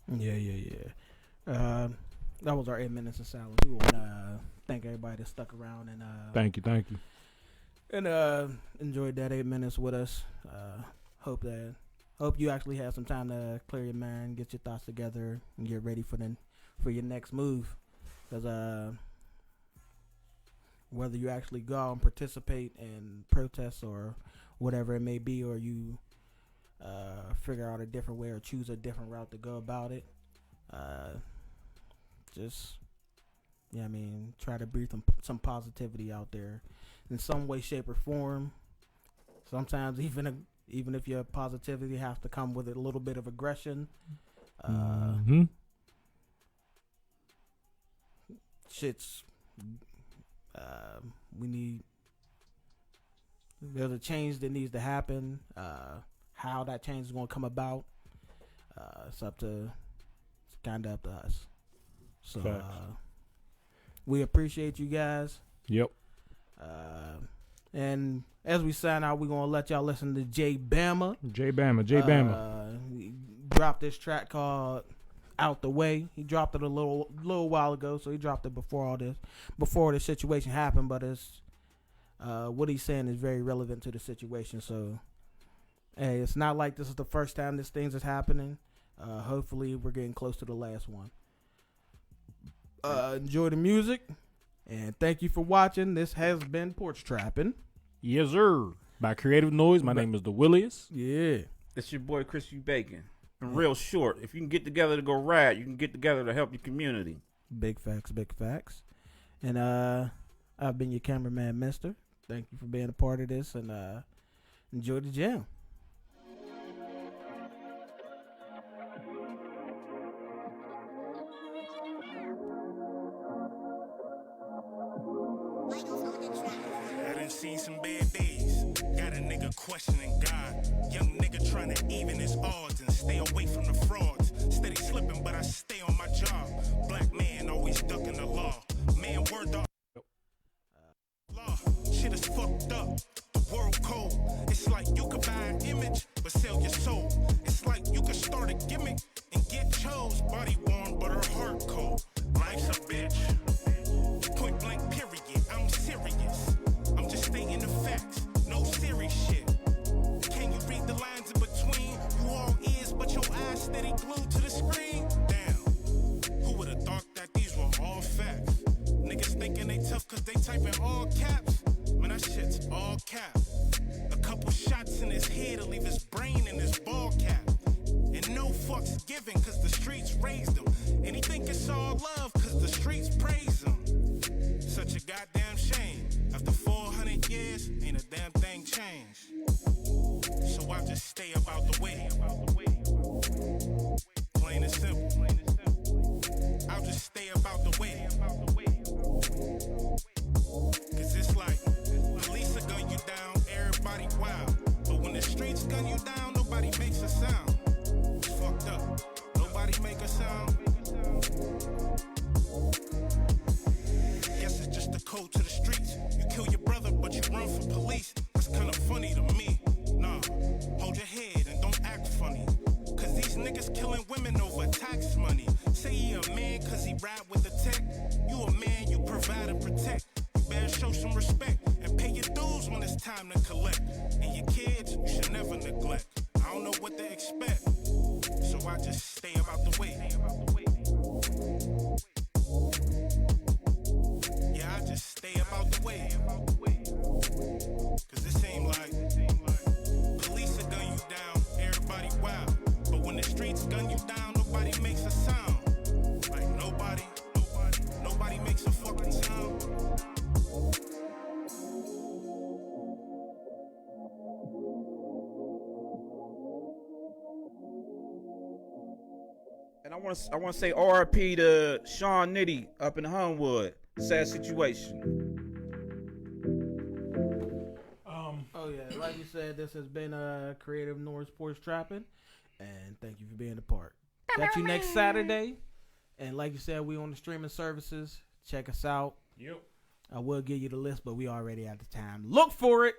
Yeah. That was our 8 minutes of silence. We want to thank everybody that stuck around and Thank you. and enjoyed that 8 minutes with us. Hope you actually had some time to clear your mind, get your thoughts together, and get ready for your next move. Because whether you actually go out and participate in protests or whatever it may be, or you figure out a different way or choose a different route to go about it, try to breathe some positivity out there in some way, shape, or form. Sometimes even if your positivity has to come with a little bit of aggression, there's a change that needs to happen. How that change is going to come about, it's kind of up to us. So we appreciate you guys. Yep. And as we sign out, we're going to let y'all listen to J Bama. He dropped this track called Out the Way. He dropped it a little while ago, so he dropped it before this situation happened, but it's what he's saying is very relevant to the situation. So hey, it's not like this is the first time this thing is happening. Hopefully we're getting close to the last one. Enjoy the music, and thank you for watching. This has been Porch Trappin'. Yes, sir. By Creative Noise, my name is the Willius. Yeah. It's your boy Chris U. Bacon. And real short, if you can get together to go ride, you can get together to help your community. Big facts. And I've been your cameraman, Mister. Thank you for being a part of this, and enjoy the jam. I done seen some bad days. Got a nigga questioning God. Young nigga trying to even his odds and stay away from the frauds. Steady slipping, but I stay on my job. Black man always ducking the law. Man, word the law. Shit is fucked up. The world cold. It's like you could buy an image, but sell your soul. It's like you could start a gimmick and get chose. Body warm, but her heart cold. Life's a bitch. Point blank, period. I'm serious. I'm just stating the facts. No serious shit. Can you read the lines in between? You all ears, but your eyes steady glued to the screen. Damn. Who would have thought that these were all facts? Niggas thinking they tough cause they type in all caps. Man, that shit's all cap. A couple shots in his head to leave his brain in his ball cap. And no fucks given cause the streets raised him. And he think it's all love cause the streets praise him. Such a goddamn shame. After 400 years, ain't a damn thing changed. So I just stay about the way. Plain and simple. I'll just stay about the way. Cause it's like, police will gun you down, everybody wild. But when the streets gun you down, nobody makes a sound. It's fucked up. Nobody make a sound. Guess it's just the code to the streets. You kill your brother, but you run for police. That's kinda funny to me. Nah, hold your head and don't act funny. Cause these niggas killing women over tax money. Say he a man cause he ride with the tech. You a man, you provide and protect. You better show some respect and pay your dues when it's time to collect. And your kids, you should never neglect. I don't know what to expect. So I just stay about the way. Yeah, I just stay about the way. Cause it seem like police will gun you down, everybody wild. But when the streets gun you down, nobody makes a sound. Like nobody makes a fucking sound. And I want to say RIP to Sean Nitty up in Homewood. Sad situation. Oh yeah, like you said, this has been Creative Noise Porch Trappin', and thank you for being a part. Catch you next Saturday, and like you said, we on the streaming services. Check us out. Yep. I will give you the list, but we already at the time. Look for it.